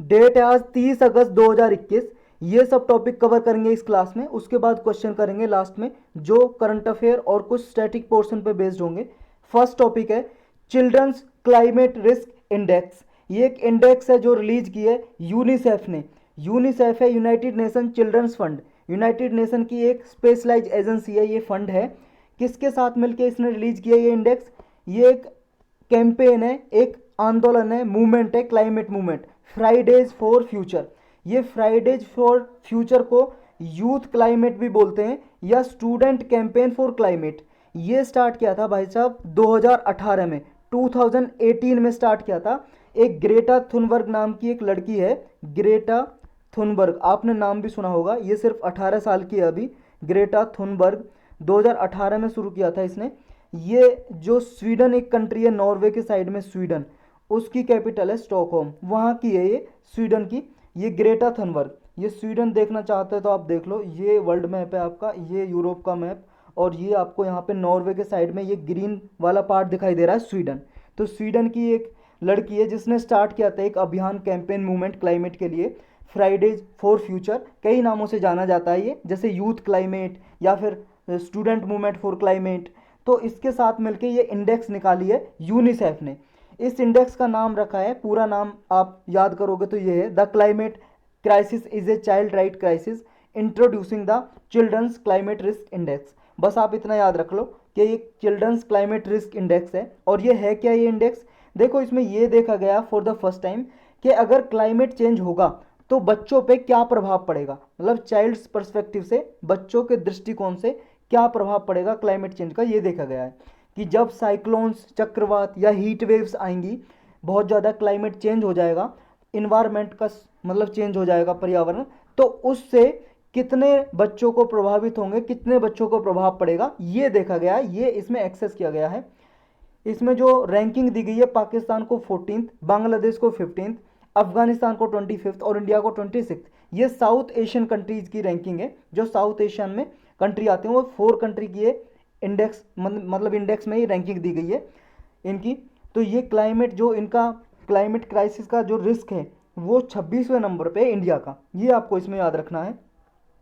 Date है आज 30 अगस्त 2021। ये सब टॉपिक कवर करेंगे इस क्लास में। उसके बाद क्वेश्चन करेंगे लास्ट में जो करंट अफेयर और कुछ स्टैटिक पोर्शन पे बेस्ड होंगे। फर्स्ट टॉपिक है चिल्ड्रंस क्लाइमेट रिस्क इंडेक्स। ये एक इंडेक्स है जो रिलीज की है यूनिसेफ ने। यूनिसेफ है United Nation children's fund, United Nation की एक स्पेशलाइज एजेंसी है। ये फंड है किसके साथ मिलकर इसने रिलीज किया ये इंडेक्स? ये एक कैंपेन है, एक आंदोलन है, मूवमेंट है, climate movement, Fridays for future. ये फ्राइडेज फॉर फ्यूचर को यूथ क्लाइमेट भी बोलते हैं या स्टूडेंट कैंपेन फॉर क्लाइमेट। ये स्टार्ट किया था भाई साहब 2018 में, 2018 में स्टार्ट किया था। एक ग्रेटा थुनबर्ग नाम की एक लड़की है, ग्रेटा थुनबर्ग, आपने नाम भी सुना होगा। ये सिर्फ 18 साल की है अभी, ग्रेटा थुनबर्ग। 2018 में शुरू किया था इसने। ये जो स्वीडन एक कंट्री है नॉर्वे के साइड में, स्वीडन, उसकी कैपिटल है स्टॉकहोम, वहाँ की है ये, स्वीडन की। ये ग्रेटा थनबर्ग। ये स्वीडन देखना चाहते हैं तो आप देख लो, ये वर्ल्ड मैप है आपका, ये यूरोप का मैप, और ये आपको यहाँ पे नॉर्वे के साइड में ये ग्रीन वाला पार्ट दिखाई दे रहा है स्वीडन। तो स्वीडन की एक लड़की है जिसने स्टार्ट किया था एक अभियान, कैंपेन मूवमेंट क्लाइमेट के लिए, फ्राइडेज फॉर फ्यूचर। कई नामों से जाना जाता है ये, जैसे यूथ क्लाइमेट या फिर स्टूडेंट मूवमेंट फॉर क्लाइमेट। तो इसके साथ मिलके ये इंडेक्स निकाली है यूनिसेफ ने। इस इंडेक्स का नाम रखा है, पूरा नाम आप याद करोगे तो ये है the climate crisis is a child right crisis introducing the children's climate risk index. बस आप इतना याद रख लो कि ये चिल्ड्रंस क्लाइमेट रिस्क इंडेक्स है। और ये है क्या ये इंडेक्स? देखो इसमें ये देखा गया फॉर द फर्स्ट टाइम कि अगर क्लाइमेट चेंज होगा तो बच्चों पे क्या प्रभाव पड़ेगा, मतलब चाइल्ड्स पर्सपेक्टिव से, बच्चों के दृष्टिकोण से क्या प्रभाव पड़ेगा क्लाइमेट चेंज का, ये देखा गया है कि जब साइक्लोन्स, चक्रवात या हीट वेव्स आएंगी, बहुत ज़्यादा क्लाइमेट चेंज हो जाएगा, इन्वायरमेंट का मतलब चेंज हो जाएगा, पर्यावरण, तो उससे कितने बच्चों को प्रभावित होंगे, कितने बच्चों को प्रभाव पड़ेगा, ये देखा गया है, ये इसमें एक्सेस किया गया है। इसमें जो रैंकिंग दी गई है, पाकिस्तान को 14th, बांग्लादेश को 15th, अफगानिस्तान को 25th और इंडिया को 26th। ये साउथ एशियन कंट्रीज की रैंकिंग है। जो साउथ एशियन में कंट्री आते हैं वो 4 कंट्री की है, इंडेक्स मतलब इंडेक्स में ही रैंकिंग दी गई है इनकी। तो ये क्लाइमेट, जो इनका क्लाइमेट क्राइसिस का जो रिस्क है वो 26वें नंबर पे इंडिया का, ये आपको इसमें याद रखना है।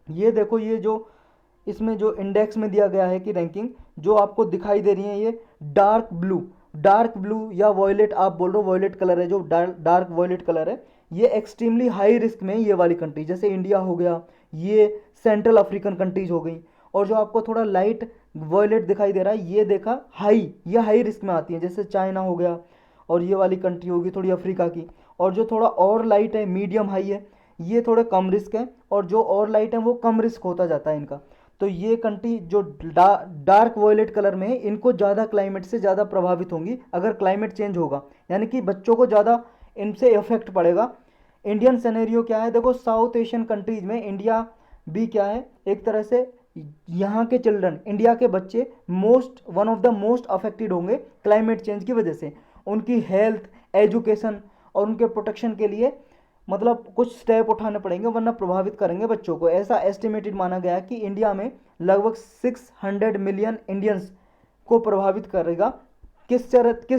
ये देखो, ये जो इसमें जो इंडेक्स में दिया गया है कि रैंकिंग जो आपको दिखाई दे रही है, ये डार्क ब्लू, डार्क ब्लू या वॉयलेट, आप बोल रहे हो वॉयलेट कलर है, जो डार्क वॉयलेट कलर है, ये एक्सट्रीमली हाई रिस्क में ये वाली कंट्री, जैसे इंडिया हो गया, ये सेंट्रल अफ्रीकन कंट्रीज हो गई। और जो आपको थोड़ा लाइट वॉयलेट दिखाई दे रहा है, ये देखा हाई, ये हाई रिस्क में आती है, जैसे चाइना हो गया, और ये वाली कंट्री होगी थोड़ी अफ्रीका की। और जो थोड़ा और लाइट है, मीडियम हाई है, ये थोड़े कम रिस्क है, और जो और लाइट है वो कम रिस्क होता जाता है इनका। तो ये कंट्री जो डार्क वॉयलेट कलर में है, इनको ज़्यादा क्लाइमेट से ज़्यादा प्रभावित होंगी अगर क्लाइमेट चेंज होगा, यानी कि बच्चों को ज़्यादा इनसे इफेक्ट पड़ेगा। इंडियन सिनेरियो क्या है? देखो, साउथ एशियन कंट्रीज में इंडिया भी क्या है, एक तरह से यहाँ के चिल्ड्रन, इंडिया के बच्चे one of the most affected होंगे क्लाइमेट चेंज की वजह से। उनकी हेल्थ, एजुकेशन और उनके प्रोटेक्शन के लिए मतलब कुछ स्टेप उठाने पड़ेंगे, वरना प्रभावित करेंगे बच्चों को। ऐसा एस्टिमेटेड माना गया है कि इंडिया में लगभग 600 मिलियन इंडियंस को प्रभावित करेगा। किस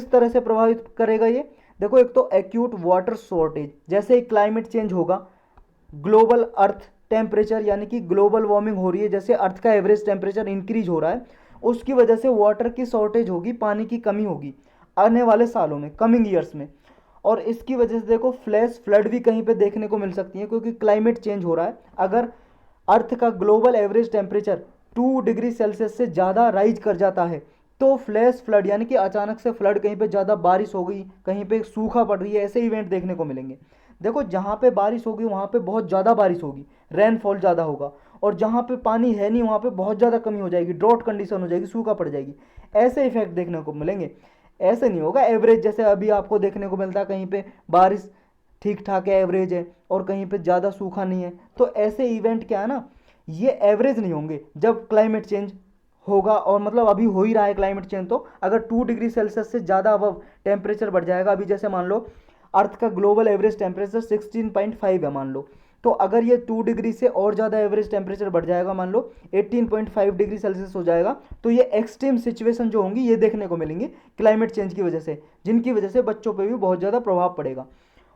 तरह से प्रभावित करेगा ये? देखो, एक तो एक्यूट वाटर शॉर्टेज, जैसे ही क्लाइमेट चेंज होगा, ग्लोबल अर्थ टेम्परेचर यानी कि ग्लोबल वार्मिंग हो रही है, जैसे अर्थ का एवरेज टेम्परेचर इंक्रीज हो रहा है, उसकी वजह से वाटर की शॉर्टेज होगी, पानी की कमी होगी आने वाले सालों में, कमिंग ईयर्स में। और इसकी वजह से देखो फ्लैश फ्लड भी कहीं पे देखने को मिल सकती है, क्योंकि क्लाइमेट चेंज हो रहा है। अगर अर्थ का global average temperature 2 degree Celsius से ज़्यादा राइज कर जाता है तो फ्लैश फ्लड यानी कि अचानक से फ्लड, कहीं पे ज़्यादा बारिश हो गई, कहीं पे सूखा पड़ रही है, ऐसे इवेंट देखने को मिलेंगे। देखो, जहाँ पे बारिश होगी वहाँ पे बहुत ज़्यादा बारिश होगी, रेनफॉल ज़्यादा होगा, और जहाँ पे पानी है नहीं वहाँ पे बहुत ज़्यादा कमी हो जाएगी, ड्रॉट कंडीशन हो जाएगी, सूखा पड़ जाएगी। ऐसे इफेक्ट देखने को मिलेंगे। ऐसे नहीं होगा एवरेज, जैसे अभी आपको देखने को मिलता है कहीं पे बारिश ठीक ठाक है, एवरेज है, और कहीं पे ज़्यादा सूखा नहीं है। तो ऐसे इवेंट क्या है ना, ये एवरेज नहीं होंगे जब क्लाइमेट चेंज होगा। और मतलब अभी हो ही रहा है क्लाइमेट चेंज, तो अगर 2 डिग्री सेल्सियस से ज़्यादा अब टेम्परेचर बढ़ जाएगा, अभी जैसे मान लो अर्थ का ग्लोबल एवरेज टेम्परेचर 16.5 है मान लो, तो अगर ये 2 डिग्री से और ज़्यादा एवरेज टेम्परेचर बढ़ जाएगा, मान लो 18.5 डिग्री सेल्सियस हो जाएगा, तो ये एक्सट्रीम सिचुएशन जो होंगी ये देखने को मिलेंगी क्लाइमेट चेंज की वजह से, जिनकी वजह से बच्चों पे भी बहुत ज़्यादा प्रभाव पड़ेगा।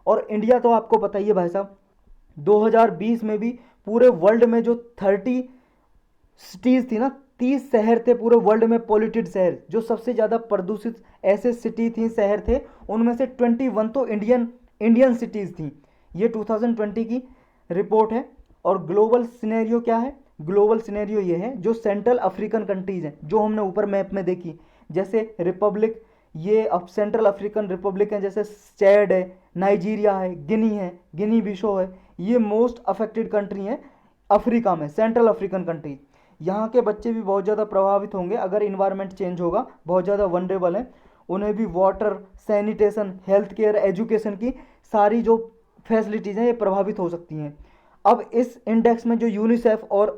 और इंडिया तो आपको पता ही है भाई साहब, 2020 में भी पूरे वर्ल्ड में जो 30 सिटीज थी ना, 30 शहर थे पूरे वर्ल्ड में, पॉल्यूटेड शहर, जो सबसे ज़्यादा प्रदूषित ऐसे सिटी थी, शहर थे, उनमें से 21 तो इंडियन सिटीज़ थी। ये 2020 की रिपोर्ट है। और ग्लोबल सिनेरियो क्या है? ग्लोबल सिनेरियो ये है, जो सेंट्रल अफ्रीकन कंट्रीज़ हैं, जो हमने ऊपर मैप में देखी, जैसे रिपब्लिक, ये अब सेंट्रल अफ्रीकन रिपब्लिक है, जैसे चैड है, नाइजीरिया है, गिनी बिशो है, ये मोस्ट अफेक्टेड कंट्री हैं अफ्रीका में, सेंट्रल अफ्रीकन कंट्री। यहाँ के बच्चे भी बहुत ज़्यादा प्रभावित होंगे अगर इन्वायरमेंट चेंज होगा, बहुत ज़्यादा वनरेबल हैं, उन्हें भी water, sanitation, health care, education की सारी जो फैसिलिटीज़ हैं ये प्रभावित हो सकती हैं। अब इस इंडेक्स में जो यूनिसेफ और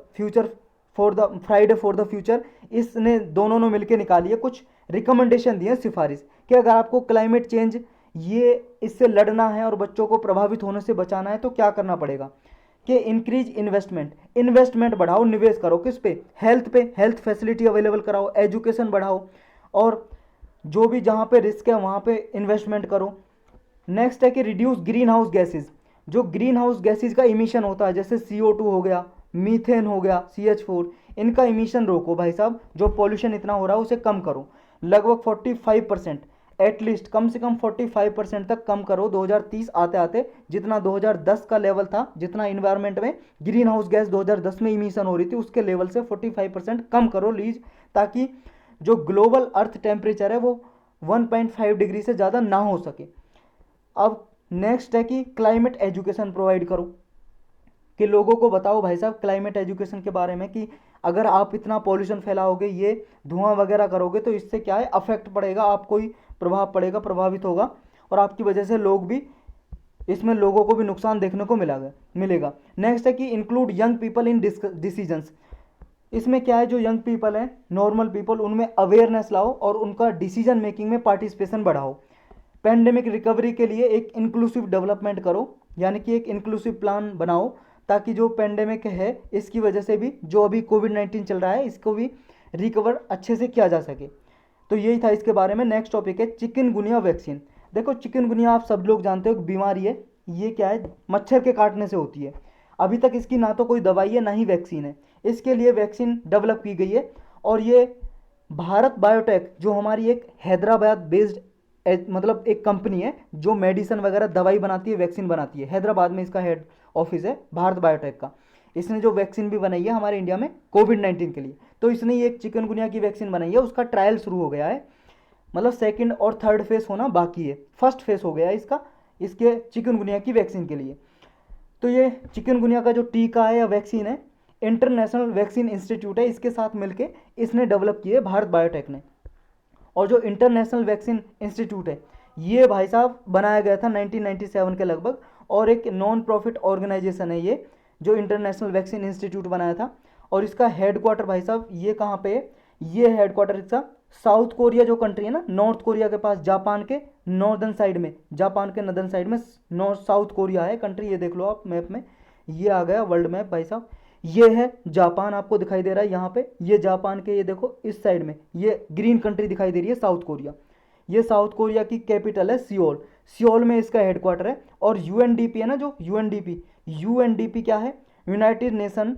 फ्राइडे फॉर द फ्यूचर, इसने दोनों ने मिलकर निकाली है, कुछ रिकमेंडेशन दिए, सिफारिश, कि अगर आपको क्लाइमेट चेंज ये इससे लड़ना है और बच्चों को प्रभावित होने से बचाना है तो क्या करना पड़ेगा, कि इंक्रीज इन्वेस्टमेंट बढ़ाओ, निवेश करो किस पे? हेल्थ पे, हेल्थ फैसिलिटी अवेलेबल कराओ, एजुकेशन बढ़ाओ, और जो भी जहाँ पे रिस्क है वहाँ पे इन्वेस्टमेंट करो। नेक्स्ट है कि रिड्यूस ग्रीन हाउस गैसेज, जो ग्रीन हाउस गैसेज का इमिशन होता है, जैसे CO2 हो गया, मीथेन हो गया, CH4, इनका इमिशन रोको भाई साहब, जो पॉल्यूशन इतना हो रहा है उसे कम करो, लगभग 45%, एटलीस्ट कम से कम 45% तक कम करो 2030 आते आते, जितना 2010 का लेवल था, जितना इन्वायरमेंट में ग्रीन हाउस गैस 2010 में इमिशन हो रही थी उसके लेवल से 45% कम करो लीज, ताकि जो ग्लोबल अर्थ टेम्परेचर है वो 1.5 डिग्री से ज़्यादा ना हो सके। अब नेक्स्ट है कि क्लाइमेट एजुकेशन प्रोवाइड करो, कि लोगों को बताओ भाई साहब क्लाइमेट एजुकेशन के बारे में, कि अगर आप इतना पॉल्यूशन फैलाओगे, ये धुआं वगैरह करोगे तो इससे क्या है, अफेक्ट पड़ेगा, आपको ही प्रभाव पड़ेगा, प्रभावित होगा, और आपकी वजह से लोग भी, इसमें लोगों को भी नुकसान देखने को मिलेगा। नेक्स्ट है कि include young people in decisions, इसमें क्या है, जो यंग पीपल हैं, नॉर्मल पीपल, उनमें अवेयरनेस लाओ और उनका डिसीजन मेकिंग में पार्टिसिपेशन बढ़ाओ। पेंडेमिक रिकवरी के लिए एक इंक्लूसिव डेवलपमेंट करो, यानी कि एक इंक्लूसिव प्लान बनाओ, ताकि जो पेंडेमिक है इसकी वजह से भी, जो अभी कोविड-19 चल रहा है, इसको भी रिकवर अच्छे से किया जा सके। तो यही था इसके बारे में। नेक्स्ट टॉपिक है चिकनगुनिया वैक्सीन। देखो चिकनगुनिया आप सब लोग जानते हो, बीमारी है, ये क्या है, मच्छर के काटने से होती है। अभी तक इसकी ना तो कोई दवाई है ना ही वैक्सीन है, इसके लिए वैक्सीन डेवलप की गई है, और ये भारत बायोटेक, जो हमारी एक हैदराबाद बेस्ड मतलब एक कंपनी है जो मेडिसिन वगैरह दवाई बनाती है, वैक्सीन बनाती है, हैदराबाद में इसका हेड ऑफिस है भारत बायोटेक का। इसने जो वैक्सीन भी बनाई है हमारे इंडिया में कोविड-19 के लिए, तो इसने ये एक चिकनगुनिया की वैक्सीन बनाई है, उसका ट्रायल शुरू हो गया है, मतलब सेकंड और थर्ड फेज होना बाकी है, फर्स्ट फेज हो गया है इसका, इसके चिकनगुनिया की वैक्सीन के लिए। तो ये चिकनगुनिया का जो टीका है या वैक्सीन है, इंटरनेशनल वैक्सीन इंस्टीट्यूट है, इसके साथ मिलके इसने डेवलप की है भारत बायोटेक ने। और जो इंटरनेशनल वैक्सीन इंस्टीट्यूट है, ये भाई साहब बनाया गया था 1997 के लगभग, और एक नॉन प्रॉफिट ऑर्गेनाइजेशन है ये, जो इंटरनेशनल वैक्सीन इंस्टीट्यूट बनाया था। और इसका हेडक्वार्टर भाई साहब ये कहाँ पे है, ये हेडक्वार्टर इसका साउथ कोरिया जो कंट्री है ना, नॉर्थ कोरिया के पास, जापान के नॉर्दर्न साइड में, जापान के नॉर्दर्न साइड में नॉर्थ साउथ कोरिया है कंट्री, ये देख लो आप मैप में, ये आ गया वर्ल्ड मैप भाई साहब। ये है जापान, आपको दिखाई दे रहा है यहाँ पे, ये जापान के, ये देखो इस साइड में ये ग्रीन कंट्री दिखाई दे रही है साउथ कोरिया, ये साउथ कोरिया की कैपिटल है सियोल, सियोल में इसका हेडक्वार्टर है। और यूएनडीपी है ना, जो यूएनडीपी क्या है, यूनाइटेड नेशन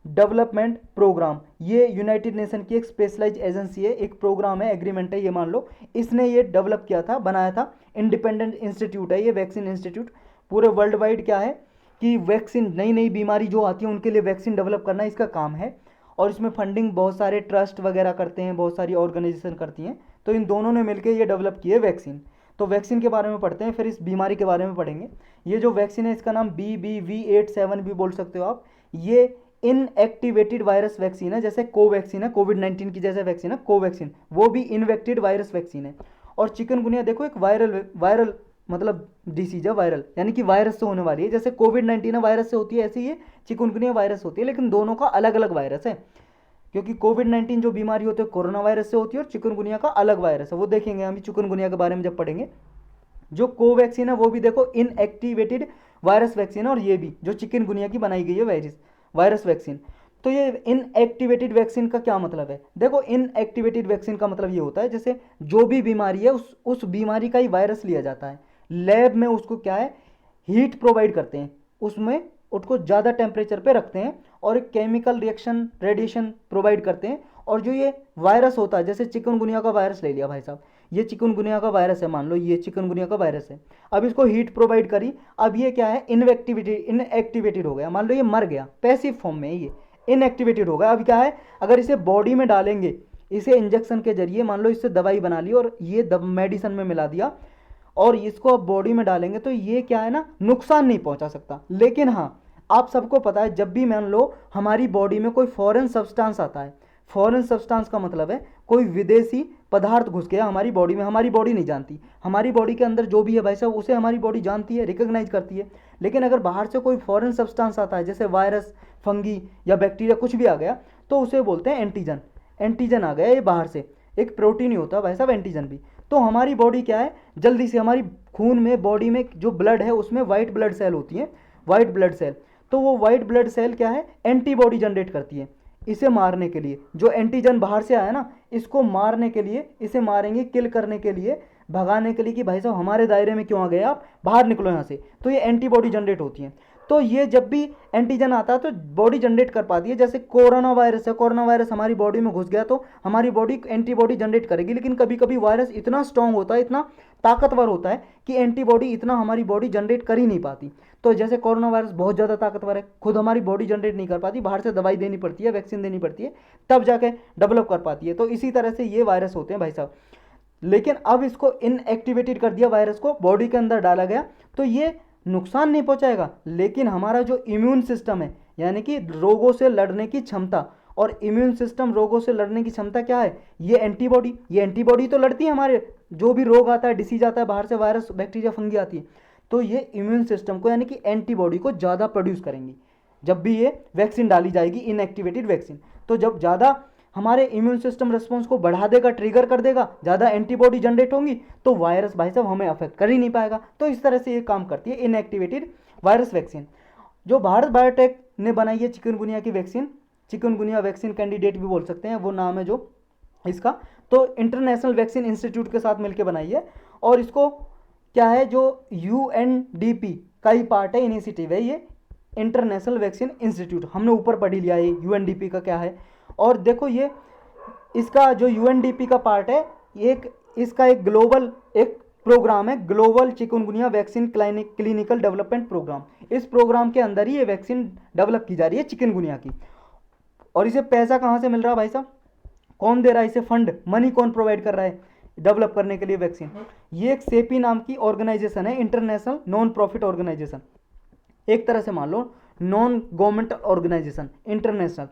डेवलपमेंट प्रोग्राम, ये यूनाइटेड नेशन की एक स्पेशलाइज एजेंसी है, एक प्रोग्राम है, एग्रीमेंट है ये मान लो, इसने ये डेवलप किया था, बनाया था, इंडिपेंडेंट इंस्टीट्यूट है ये वैक्सीन इंस्टीट्यूट, पूरे वर्ल्ड वाइड क्या है कि वैक्सीन, नई नई बीमारी जो आती है उनके लिए वैक्सीन डेवलप करना इसका काम है। और इसमें फंडिंग बहुत सारे ट्रस्ट वगैरह करते हैं, बहुत सारी ऑर्गेनाइजेशन करती हैं, तो इन दोनों ने मिलकर ये डेवलप की है वैक्सीन। तो वैक्सीन के बारे में पढ़ते हैं, फिर इस बीमारी के बारे में पढ़ेंगे। ये जो वैक्सीन है इसका नाम BBV87 भी बोल सकते हो आप, ये इनएक्टिवेटेड वायरस वैक्सीन है, जैसे कोवैक्सीन है, कोविड-19 की जैसे वैक्सीन है कोवैक्सीन, वो भी इन्वेक्टेड वायरस वैक्सीन है। और चिकनगुनिया देखो एक वायरल मतलब डिसीज है, वायरल यानी कि वायरस से होने वाली है, जैसे कोविड-19 वायरस से होती है, ऐसे ही चिकनगुनिया वायरस होती है, लेकिन दोनों का अलग अलग वायरस है, क्योंकि कोविड-19 जो बीमारी होती है कोरोना वायरस से होती है, और चिकनगुनिया का अलग वायरस है, वो देखेंगे हम चिकनगुनिया के बारे में जब पढ़ेंगे। जो कोवैक्सीन है वो भी देखो इनएक्टिवेटेड वायरस वैक्सीन है, और ये भी जो चिकनगुनिया की बनाई गई है वायरस वैक्सीन। तो ये इनएक्टिवेटेड वैक्सीन का क्या मतलब है, देखो इनएक्टिवेटेड वैक्सीन का मतलब ये होता है, जैसे जो भी बीमारी है उस बीमारी का ही वायरस लिया जाता है, लैब में उसको क्या है हीट प्रोवाइड करते हैं, उसमें उसको ज़्यादा टेम्परेचर पे रखते हैं और एक केमिकल रिएक्शन रेडिएशन प्रोवाइड करते हैं। और जो ये वायरस होता है, जैसे चिकनगुनिया का वायरस ले लिया भाई साहब, ये चिकनगुनिया का वायरस है, मान लो ये चिकनगुनिया का वायरस है। अब इसको हीट प्रोवाइड करी, अब ये क्या है, इनएक्टिवेटेड हो गया, मान लो ये मर गया, पैसिव फॉर्म में ये इनएक्टिवेटेड हो गया। अब क्या है, अगर इसे बॉडी में डालेंगे, इसे इंजेक्शन के जरिए मान लो इससे दवाई बना ली और ये मेडिसिन में मिला दिया और इसको अब बॉडी में डालेंगे, तो ये क्या है ना, नुकसान नहीं पहुंचा सकता। लेकिन हाँ, आप सबको पता है जब भी मान लो हमारी बॉडी में कोई फॉरेन सब्सटेंस आता है, फॉरेन सब्सटेंस का मतलब है कोई विदेशी पदार्थ घुस गया हमारी बॉडी में, हमारी बॉडी नहीं जानती, हमारी बॉडी के अंदर जो भी है भाई साहब उसे हमारी बॉडी जानती है, रिकॉग्नाइज करती है। लेकिन अगर बाहर से कोई फॉरेन सब्सटेंस आता है, जैसे वायरस, फंगी या बैक्टीरिया कुछ भी आ गया, तो उसे बोलते हैं एंटीजन। एंटीजन आ गया ये बाहर से, एक प्रोटीन ही होता है भाई साहब एंटीजन भी। तो हमारी बॉडी क्या है, जल्दी से हमारी खून में, बॉडी में जो ब्लड है उसमें वाइट ब्लड सेल होती है, वाइट ब्लड सेल, तो वो वाइट ब्लड सेल क्या है, एंटीबॉडी जनरेट करती है इसे मारने के लिए। जो एंटीजन बाहर से आया ना, इसको मारने के लिए, इसे मारेंगे, किल करने के लिए, भगाने के लिए कि भाई साहब हमारे दायरे में क्यों आ गए आप, बाहर निकलो यहाँ से, तो ये एंटीबॉडी जनरेट होती है। तो ये जब भी एंटीजन आता है तो बॉडी जनरेट कर पाती है। जैसे कोरोना वायरस है, कोरोना वायरस हमारी बॉडी में घुस गया तो हमारी बॉडी एंटीबॉडी जनरेट करेगी। लेकिन कभी कभी वायरस इतना स्ट्रांग होता है, इतना ताकतवर होता है कि एंटीबॉडी इतना हमारी बॉडी जनरेट कर ही नहीं पाती। तो जैसे कोरोना वायरस बहुत ज़्यादा ताकतवर है, खुद हमारी बॉडी जनरेट नहीं कर पाती, बाहर से दवाई देनी पड़ती है, वैक्सीन देनी पड़ती है, तब जाके डेवलप कर पाती है। तो इसी तरह से ये वायरस होते हैं भाई साहब। लेकिन अब इसको इनएक्टिवेटेड कर दिया, वायरस को बॉडी के अंदर डाला गया, तो ये नुकसान नहीं पहुंचाएगा। लेकिन हमारा जो इम्यून सिस्टम है, यानी कि रोगों से लड़ने की क्षमता, और इम्यून सिस्टम रोगों से लड़ने की क्षमता क्या है, ये एंटीबॉडी, ये एंटीबॉडी तो लड़ती है हमारे जो भी रोग आता है, डिसीज आता है, बाहर से वायरस, बैक्टीरिया, फंगी आती है, तो ये इम्यून सिस्टम को यानी कि एंटीबॉडी को ज़्यादा प्रोड्यूस करेंगी जब भी ये वैक्सीन डाली जाएगी, इनएक्टिवेटेड वैक्सीन। तो जब ज़्यादा हमारे इम्यून सिस्टम रिस्पॉन्स को बढ़ा देगा, ट्रिगर कर देगा, ज़्यादा एंटीबॉडी जनरेट होंगी, तो वायरस भाई साहब हमें अफेक्ट कर ही नहीं पाएगा। तो इस तरह से ये काम करती है इनएक्टिवेटेड वायरस वैक्सीन। जो भारत बायोटेक ने बनाई है चिकनगुनिया की वैक्सीन, चिकनगुनिया वैक्सीन कैंडिडेट भी बोल सकते हैं, वो नाम है जो इसका, तो इंटरनेशनल वैक्सीन इंस्टीट्यूट के साथ मिलकर बनाई है। और इसको क्या है, जो UNDP का ही पार्ट है, इनिशिएटिव है ये इंटरनेशनल वैक्सीन इंस्टीट्यूट, हमने ऊपर पढ़ लिया है UNDP का क्या है। और देखो ये इसका जो UNDP का पार्ट है, एक इसका एक ग्लोबल एक प्रोग्राम है, global chikungunya vaccine clinical development programme. इस प्रोग्राम के अंदर ही ये वैक्सीन डेवलप की जा रही है चिकनगुनिया की। और इसे पैसा कहाँ से मिल रहा है भाई साहब, कौन दे रहा है इसे, फंड, मनी कौन प्रोवाइड कर रहा है डेवलप करने के लिए वैक्सीन। ये एक सेपी नाम की ऑर्गेनाइजेशन है, इंटरनेशनल नॉन प्रॉफिट ऑर्गेनाइजेशन, एक तरह से मान लो नॉन गवर्नमेंट ऑर्गेनाइजेशन इंटरनेशनल।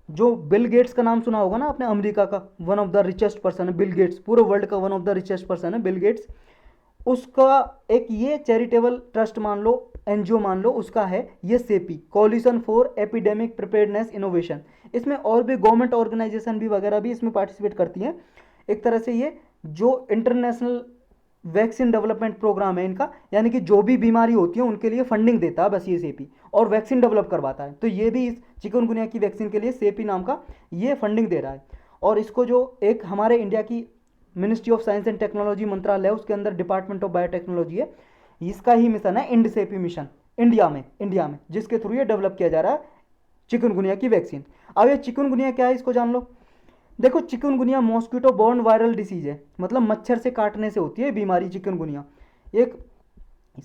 जो बिल गेट्स का नाम सुना होगा ना आपने, अमेरिका का one of the richest person है बिल गेट्स, पूरे वर्ल्ड का one of the richest person है बिल गेट्स, उसका एक ये चैरिटेबल ट्रस्ट मान लो, NGO मान लो, उसका है ये CP, coalition for epidemic preparedness innovation. इसमें और भी गवर्नमेंट ऑर्गेनाइजेशन भी वगैरह भी इसमें पार्टिसिपेट करती हैं। एक तरह से ये जो इंटरनेशनल वैक्सीन डेवलपमेंट प्रोग्राम है इनका, यानी कि जो भी बीमारी होती है उनके लिए फंडिंग देता है बस ये सेपी, और वैक्सीन डेवलप करवाता है। तो ये भी इस चिकनगुनिया की वैक्सीन के लिए सेपी नाम का ये फंडिंग दे रहा है। और इसको जो एक हमारे इंडिया की ministry of science and technology मंत्रालय है, उसके अंदर डिपार्टमेंट ऑफ बायोटेक्नोलॉजी है, इसका ही मिशन है इंड सेपी मिशन, इंडिया में जिसके थ्रू ये डेवलप किया जा रहा है चिकनगुनिया की वैक्सीन। अब ये चिकनगुनिया क्या है इसको जान लो। देखो chikungunya mosquito borne viral disease है, मतलब मच्छर से काटने से होती है बीमारी चिकनगुनिया। एक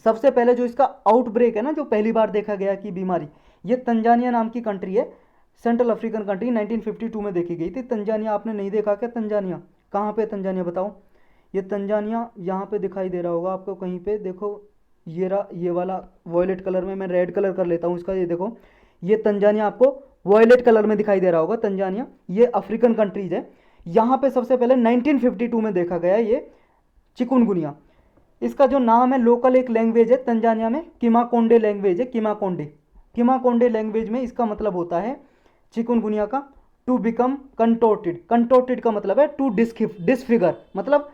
सबसे पहले जो इसका आउटब्रेक है ना, जो पहली बार देखा गया कि बीमारी, ये तंजानिया नाम की कंट्री है, सेंट्रल अफ्रीकन कंट्री, 1952 में देखी गई थी। तंजानिया आपने नहीं देखा क्या, तंजानिया कहाँ पे, तंजानिया बताओ। ये तंजानिया यहाँ पे दिखाई दे रहा होगा आपको कहीं पे, देखो ये वाला वॉयलेट कलर में, मैं रेड कलर कर लेता हूँ इसका, ये देखो ये तंजानिया आपको वॉयलेट कलर में दिखाई दे रहा होगा। तंजानिया ये अफ्रीकन कंट्रीज है, यहाँ पे सबसे पहले 1952 में देखा गया ये चिकनगुनिया। इसका जो नाम है, लोकल एक लैंग्वेज है तंजानिया में, किमाकोंडे लैंग्वेज है, किमाकोंडे लैंग्वेज में इसका मतलब होता है चिकनगुनिया का टू बिकम कंटोर्टेड। कंटोर्टेड का मतलब है टू डिसफिगर, मतलब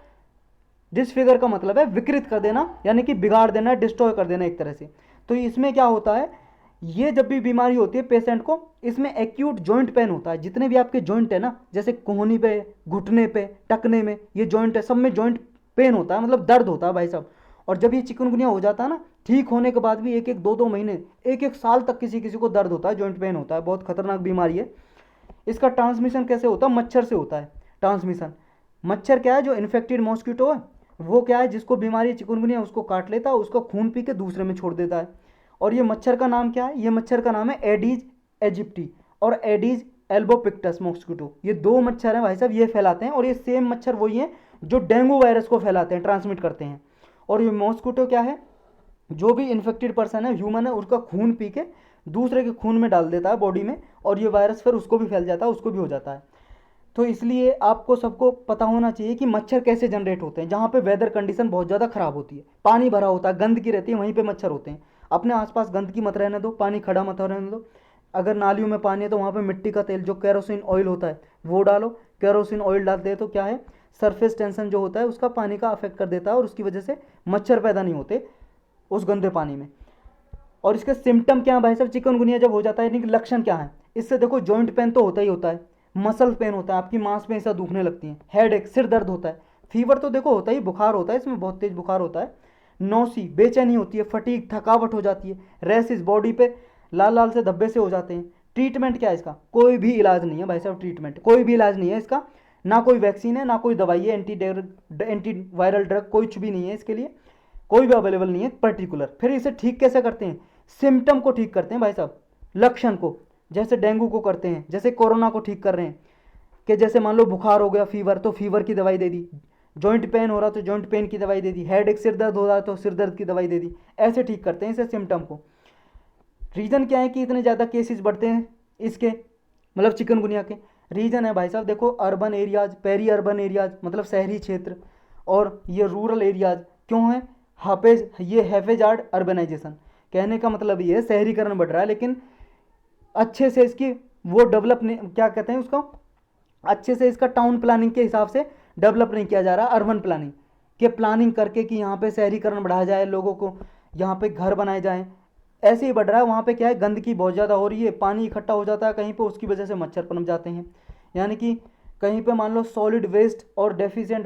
डिसफिगर का मतलब है विकृत कर देना, यानी कि बिगाड़ देना, डिस्ट्रॉय कर देना एक तरह से। तो इसमें क्या होता है, ये जब भी बीमारी होती है पेशेंट को, इसमें एक्यूट जॉइंट पेन होता है। जितने भी आपके जॉइंट है ना, जैसे कोहनी पे, घुटने पे, टकने में, ये जॉइंट है, सब में जॉइंट पेन होता है, मतलब दर्द होता है भाई साहब। और जब ये चिकनगुनिया हो जाता है ना, ठीक होने के बाद भी एक एक 2-2 महीने, एक एक साल तक किसी किसी को दर्द होता है, जॉइंट पेन होता है, बहुत खतरनाक बीमारी है। इसका ट्रांसमिशन कैसे होता है? मच्छर से होता है ट्रांसमिशन। मच्छर क्या है? जो इन्फेक्टेड मॉस्किटो है वो क्या है, जिसको बीमारी चिकनगुनिया उसको काट लेता है, उसका खून पी के दूसरे में छोड़ देता है। और ये मच्छर का नाम क्या है? ये मच्छर का नाम है एडीज एजिप्टी और एडीज एल्बोपिक्टस मॉस्किटो। ये दो मच्छर हैं भाई साहब, ये फैलाते हैं, और ये सेम मच्छर वही हैं जो डेंगू वायरस को फैलाते हैं, ट्रांसमिट करते हैं। और ये मॉस्किटो क्या है? जो भी इन्फेक्टेड पर्सन है, ह्यूमन है, उसका खून पी के दूसरे के खून में डाल देता है बॉडी में, और ये वायरस फिर उसको भी फैल जाता है, उसको भी हो जाता है। तो इसलिए आपको सबको पता होना चाहिए कि मच्छर कैसे जनरेट होते हैं। जहाँ पे वेदर कंडीशन बहुत ज़्यादा ख़राब होती है, पानी भरा होता है, गंदगी रहती है, वहीं पे मच्छर होते हैं। अपने आसपास गंदगी मत रहने दो, पानी खड़ा मत रहने दो। अगर नालियों में पानी है तो वहाँ पे मिट्टी का तेल, जो केरोसिन ऑयल होता है, वो डालो। केरोसिन ऑयल डालते हैं तो क्या है, सरफेस टेंशन जो होता है उसका पानी का अफेक्ट कर देता है, और उसकी वजह से मच्छर पैदा नहीं होते उस गंदे पानी में। और इसके सिम्टम क्या है भाई साहब? चिकनगुनिया जब हो जाता है, इनके लक्षण क्या है? इससे देखो, जॉइंट पेन तो होता ही होता है, मसल पेन होता है, आपकी मांसपेशियां दुखने लगती हैं, हेड एक, सिर दर्द होता है, फीवर तो देखो होता ही, बुखार होता है, इसमें बहुत तेज बुखार होता है, नौसी, बेचैनी होती है, फटीक, थकावट हो जाती है, रैसेस बॉडी पे लाल लाल से धब्बे से हो जाते हैं। ट्रीटमेंट क्या है इसका? कोई भी इलाज नहीं है भाई साहब, ट्रीटमेंट कोई भी इलाज नहीं है इसका, ना कोई वैक्सीन है, ना कोई दवाई है, एंटी वायरल ड्रग कुछ भी नहीं है इसके लिए, कोई भी अवेलेबल नहीं है पर्टिकुलर। फिर इसे ठीक कैसे करते हैं? सिम्टम को ठीक करते हैं भाई साहब, लक्षण को, जैसे डेंगू को करते हैं, जैसे कोरोना को ठीक कर रहे हैं, कि जैसे मान लो बुखार हो गया, फीवर, तो फीवर की दवाई दे दी, जॉइंट पेन हो रहा तो जॉइंट पेन की दवाई दे दी, हेड एक, सिर दर्द हो रहा तो सिर दर्द की दवाई दे दी। ऐसे ठीक करते हैं इसे, सिम्टम को। रीज़न क्या है कि इतने ज़्यादा केसेस बढ़ते हैं इसके, मतलब चिकनगुनिया के? रीज़न है भाई साहब, देखो, urban areas, peri urban areas, मतलब शहरी क्षेत्र, और ये रूरल एरियाज। क्यों है? हाफेज, ये हैफेजार्ड अर्बनाइजेशन, कहने का मतलब ये है शहरीकरण बढ़ रहा है, लेकिन अच्छे से इसकी वो डेवलप नहीं, क्या कहते हैं उसको, अच्छे से इसका टाउन प्लानिंग के हिसाब से डेवलप नहीं किया जा रहा। अर्बन प्लानिंग के प्लानिंग करके कि यहाँ पे शहरीकरण बढ़ाया जाए, लोगों को यहाँ पे घर बनाए जाएं, ऐसे ही बढ़ रहा है। वहाँ पे क्या है, गंदगी बहुत ज़्यादा हो रही है, पानी इकट्ठा हो जाता है कहीं पे, उसकी वजह से मच्छर पनप जाते हैं। यानी कि कहीं पे मान लो सॉलिड वेस्ट और डेफिशिएंट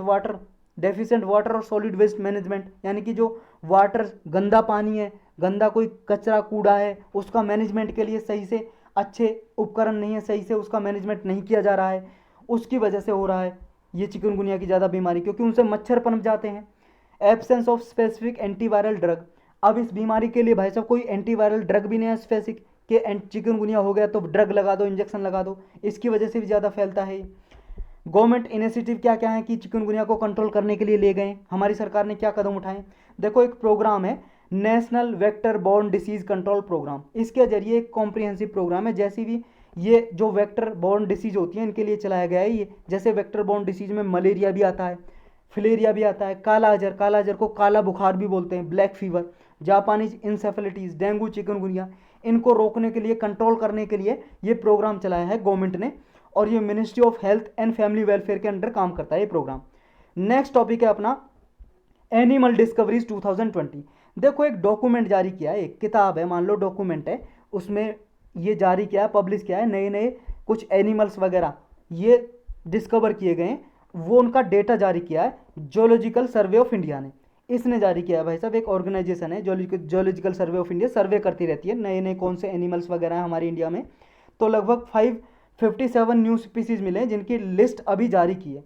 वाटर और सॉलिड वेस्ट मैनेजमेंट, यानी कि जो वाटर, गंदा पानी है, गंदा कोई कचरा कूड़ा है, उसका मैनेजमेंट के लिए सही से अच्छे उपकरण नहीं है, सही से उसका मैनेजमेंट नहीं किया जा रहा है, उसकी वजह से हो रहा है ये चिकनगुनिया की ज़्यादा बीमारी, क्योंकि उनसे मच्छर पनप जाते हैं। Absence of specific antiviral drug, अब इस बीमारी के लिए भाई साहब कोई एंटीवायरल ड्रग भी नहीं है स्पेसिफिक, कि चिकनगुनिया हो गया तो ड्रग लगा दो, इंजेक्शन लगा दो, इसकी वजह से भी ज़्यादा फैलता है। गवर्नमेंट इनिशिएटिव क्या क्या है कि चिकनगुनिया को कंट्रोल करने के लिए ले गए, हमारी सरकार ने क्या कदम उठाए? देखो, एक प्रोग्राम है national vector borne disease control programme, इसके जरिए एक कॉम्प्रिहेंसिव प्रोग्राम है। जैसी भी ये जो वेक्टर बॉर्न डिसीज होती है, इनके लिए चलाया गया है ये। जैसे वेक्टर बॉर्न डिसीज में मलेरिया भी आता है, फिलेरिया भी आता है, काला अजर को काला बुखार भी बोलते हैं, black fever, Japanese encephalitis, dengue, chikungunya, इनको रोकने के लिए, कंट्रोल करने के लिए ये प्रोग्राम चलाया है गवर्नमेंट ने, और ये ministry of health and family welfare के अंडर काम करता है ये प्रोग्राम। नेक्स्ट टॉपिक है अपना एनिमल डिस्कवरीज 2020। देखो, एक डॉक्यूमेंट जारी किया है, एक किताब है, मान लो डॉक्यूमेंट है, उसमें ये जारी किया है, पब्लिश किया है, नए नए कुछ एनिमल्स वगैरह ये डिस्कवर किए गए हैं, वो उनका डेटा जारी किया है जियोलॉजिकल सर्वे ऑफ इंडिया ने। इसने जारी किया है भाई साहब, एक ऑर्गेनाइजेशन है जियोलॉजिकल सर्वे ऑफ इंडिया, सर्वे करती रहती है नए नए कौन से एनिमल्स वगैरह हैं हमारे इंडिया में। तो लगभग 557 न्यू स्पीसीज मिले हैं, जिनकी लिस्ट अभी जारी की है।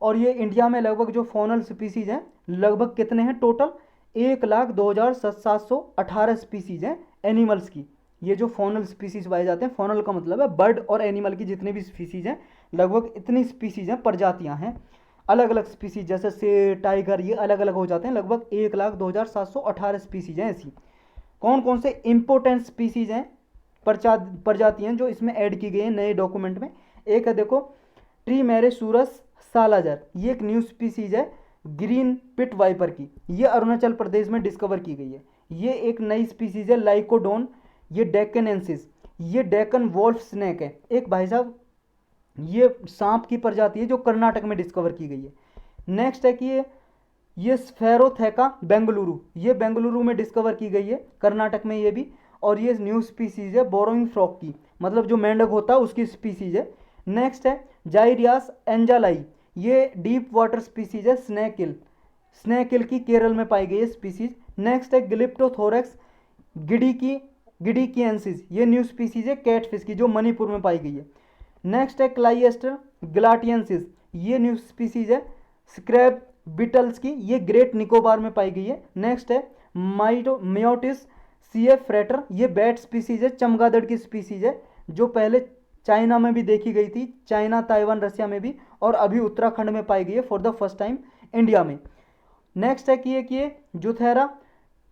और ये इंडिया में लगभग जो फॉनल स्पीसीज हैं, लगभग कितने हैं टोटल? 1,02,718 स्पीसीज हैं एनिमल्स की। ये जो फॉनल स्पीसीज पाए जाते हैं, फॉनल का मतलब है बर्ड और एनिमल की जितने भी स्पीसीज हैं, लगभग इतनी स्पीसीज हैं, प्रजातियां हैं, अलग अलग स्पीसीज, जैसे शेर, टाइगर, ये अलग अलग हो जाते हैं। लगभग 1,02,718 स्पीसीज हैं ऐसी। कौन कौन से इंपॉर्टेंट स्पीसीज हैं, प्रजाति हैं जो इसमें ऐड की गई है नए डॉक्यूमेंट में? एक है देखो, ट्रीमेरेसूरस सालाजर, ये एक न्यू स्पीसीज है ग्रीन पिट वाइपर की, ये अरुणाचल प्रदेश में डिस्कवर की गई है। ये एक नई स्पीसीज है लाइकोडोन, ये डेकनेंसिस, ये डेकन वॉल्फ स्नेक है एक भाई साहब, ये सांप की प्रजाति है जो कर्नाटक में डिस्कवर की गई है। नेक्स्ट है कि ये स्फेरोथेका बेंगलुरु, ये बेंगलुरु में डिस्कवर की गई है, कर्नाटक में ये भी। और ये न्यू स्पीसीज है बोरोइंग फ्रॉक की, मतलब जो मेंढक होता है उसकी स्पीसीज है। नेक्स्ट है जाइरियास एंजालाई, ये डीप वाटर स्पीसीज है स्नेकिल की केरल में पाई गई है स्पीसीज। नेक्स्ट है ग्लिप्टोथोरेक्स गिडिकियंसिस, ये न्यू स्पीसीज है कैटफिश की जो मणिपुर में पाई गई है। नेक्स्ट है क्लाइएस्टर ग्लाटियंसिस, ये न्यू स्पीसीज है स्क्रैब बिटल्स की, ये ग्रेट निकोबार में पाई गई है। नेक्स्ट है मियोटिस सीएफ फ्रेटर, ये बैट स्पीसीज है चमगादड़ की स्पीसीज है जो पहले चाइना में भी देखी गई थी, चाइना ताइवान रसिया में भी, और अभी उत्तराखंड में पाई गई है for the first time India में। नेक्स्ट है कि ये जुथेरा,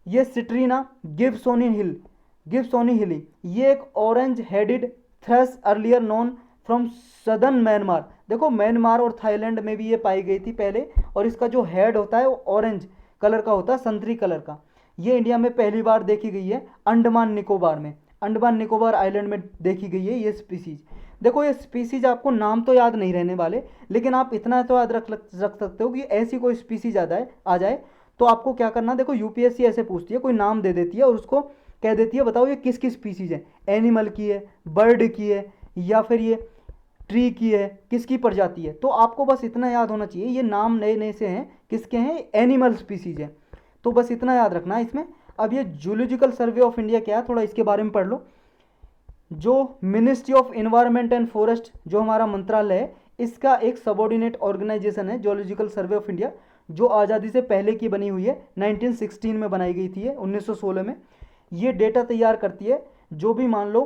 ये सिट्रीना गिब्सोनी हिली, ये एक orange headed thrush earlier known from southern Myanmar. देखो म्यांमार और थाईलैंड में भी ये पाई गई थी पहले, और इसका जो हेड होता है वो ऑरेंज कलर का होता है, संतरी कलर का। ये इंडिया में पहली बार देखी गई है अंडमान निकोबार में, अंडमान निकोबार आइलैंड में देखी गई है ये स्पीसीज। देखो ये स्पीसीज आपको नाम तो याद नहीं रहने वाले, लेकिन आप इतना तो याद रख सकते हो कि ऐसी कोई स्पीसीज आ जाए तो आपको क्या करना, देखो यूपीएससी ऐसे पूछती है, कोई नाम दे देती है और उसको कह देती है बताओ ये किस किस स्पीसीज है, एनिमल की है, बर्ड की है, या फिर ये ट्री की है, किसकी प्रजाति है। तो आपको बस इतना याद होना चाहिए ये नाम नए नए से हैं, किसके हैं, एनिमल स्पीसीज है, तो बस इतना याद रखना है इसमें। अब ये जूलॉजिकल सर्वे ऑफ इंडिया क्या है, थोड़ा इसके बारे में पढ़ लो। जो ministry of environment and forest जो हमारा मंत्रालय है, इसका एक सबऑर्डिनेट ऑर्गेनाइजेशन है जूलॉजिकल सर्वे ऑफ इंडिया, जो आज़ादी से पहले की बनी हुई है, 1916 में बनाई गई थी, 1916 में। ये डेटा तैयार करती है जो भी मान लो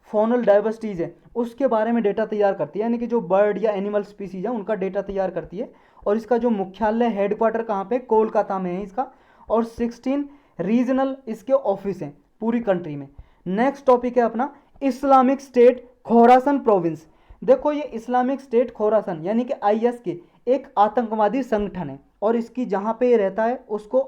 फॉनल डाइवर्सिटीज़ है उसके बारे में डेटा तैयार करती है, यानी कि जो बर्ड या एनिमल स्पीसीज है उनका डेटा तैयार करती है। और इसका जो मुख्यालय हेडक्वार्टर कहाँ पे, कोलकाता में है इसका, और 16 रीजनल इसके ऑफिस हैं पूरी कंट्री में। नेक्स्ट टॉपिक है अपना इस्लामिक स्टेट खोरासन प्रोविंस। देखो ये इस्लामिक स्टेट खोरासन यानी कि आईएस के एक आतंकवादी संगठन है, और इसकी जहाँ पे ये रहता है उसको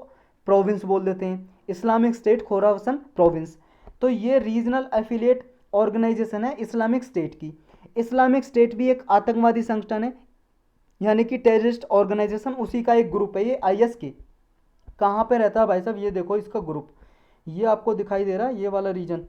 प्रोविंस बोल देते हैं, इस्लामिक स्टेट खोरासन प्रोविंस। तो ये रीजनल एफिलिएट ऑर्गेनाइजेशन है इस्लामिक स्टेट की। इस्लामिक स्टेट भी एक आतंकवादी संगठन है, यानी कि टेररिस्ट ऑर्गेनाइजेशन, उसी का एक ग्रुप है ये आईएस के। कहाँ पे रहता है भाई साहब, ये देखो इसका ग्रुप, ये आपको दिखाई दे रहा है ये वाला रीजन।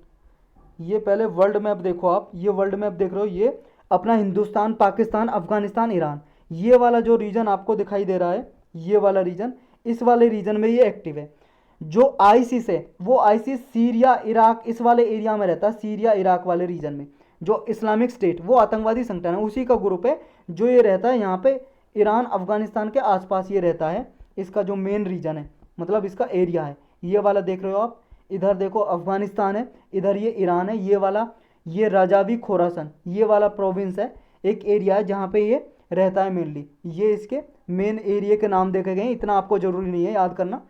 ये पहले वर्ल्ड मैप देखो आप, ये वर्ल्ड मैप देख रहे हो, ये अपना हिंदुस्तान, पाकिस्तान, अफगानिस्तान, ईरान, ये वाला जो रीजन आपको दिखाई दे रहा है, ये वाला रीजन, इस वाले रीजन में ये एक्टिव है। जो आईसिस है वो आईसिस सीरिया इराक इस वाले एरिया में रहता है, सीरिया इराक वाले रीजन में। जो इस्लामिक स्टेट वो आतंकवादी संगठन है, उसी का ग्रुप है जो ये रहता है यहाँ पे ईरान अफगानिस्तान के आसपास ये रहता है। इसका जो मेन रीजन है मतलब इसका एरिया है, ये वाला देख रहे हो आप, इधर देखो अफगानिस्तान है, इधर ये ईरान है, ये वाला ये रजावी खोरासन ये वाला प्रोविंस है, एक एरिया है जहाँ पे ये रहता है मेनली। ये इसके मेन एरिया के नाम देखे गए हैं, इतना आपको ज़रूरी नहीं है याद करना।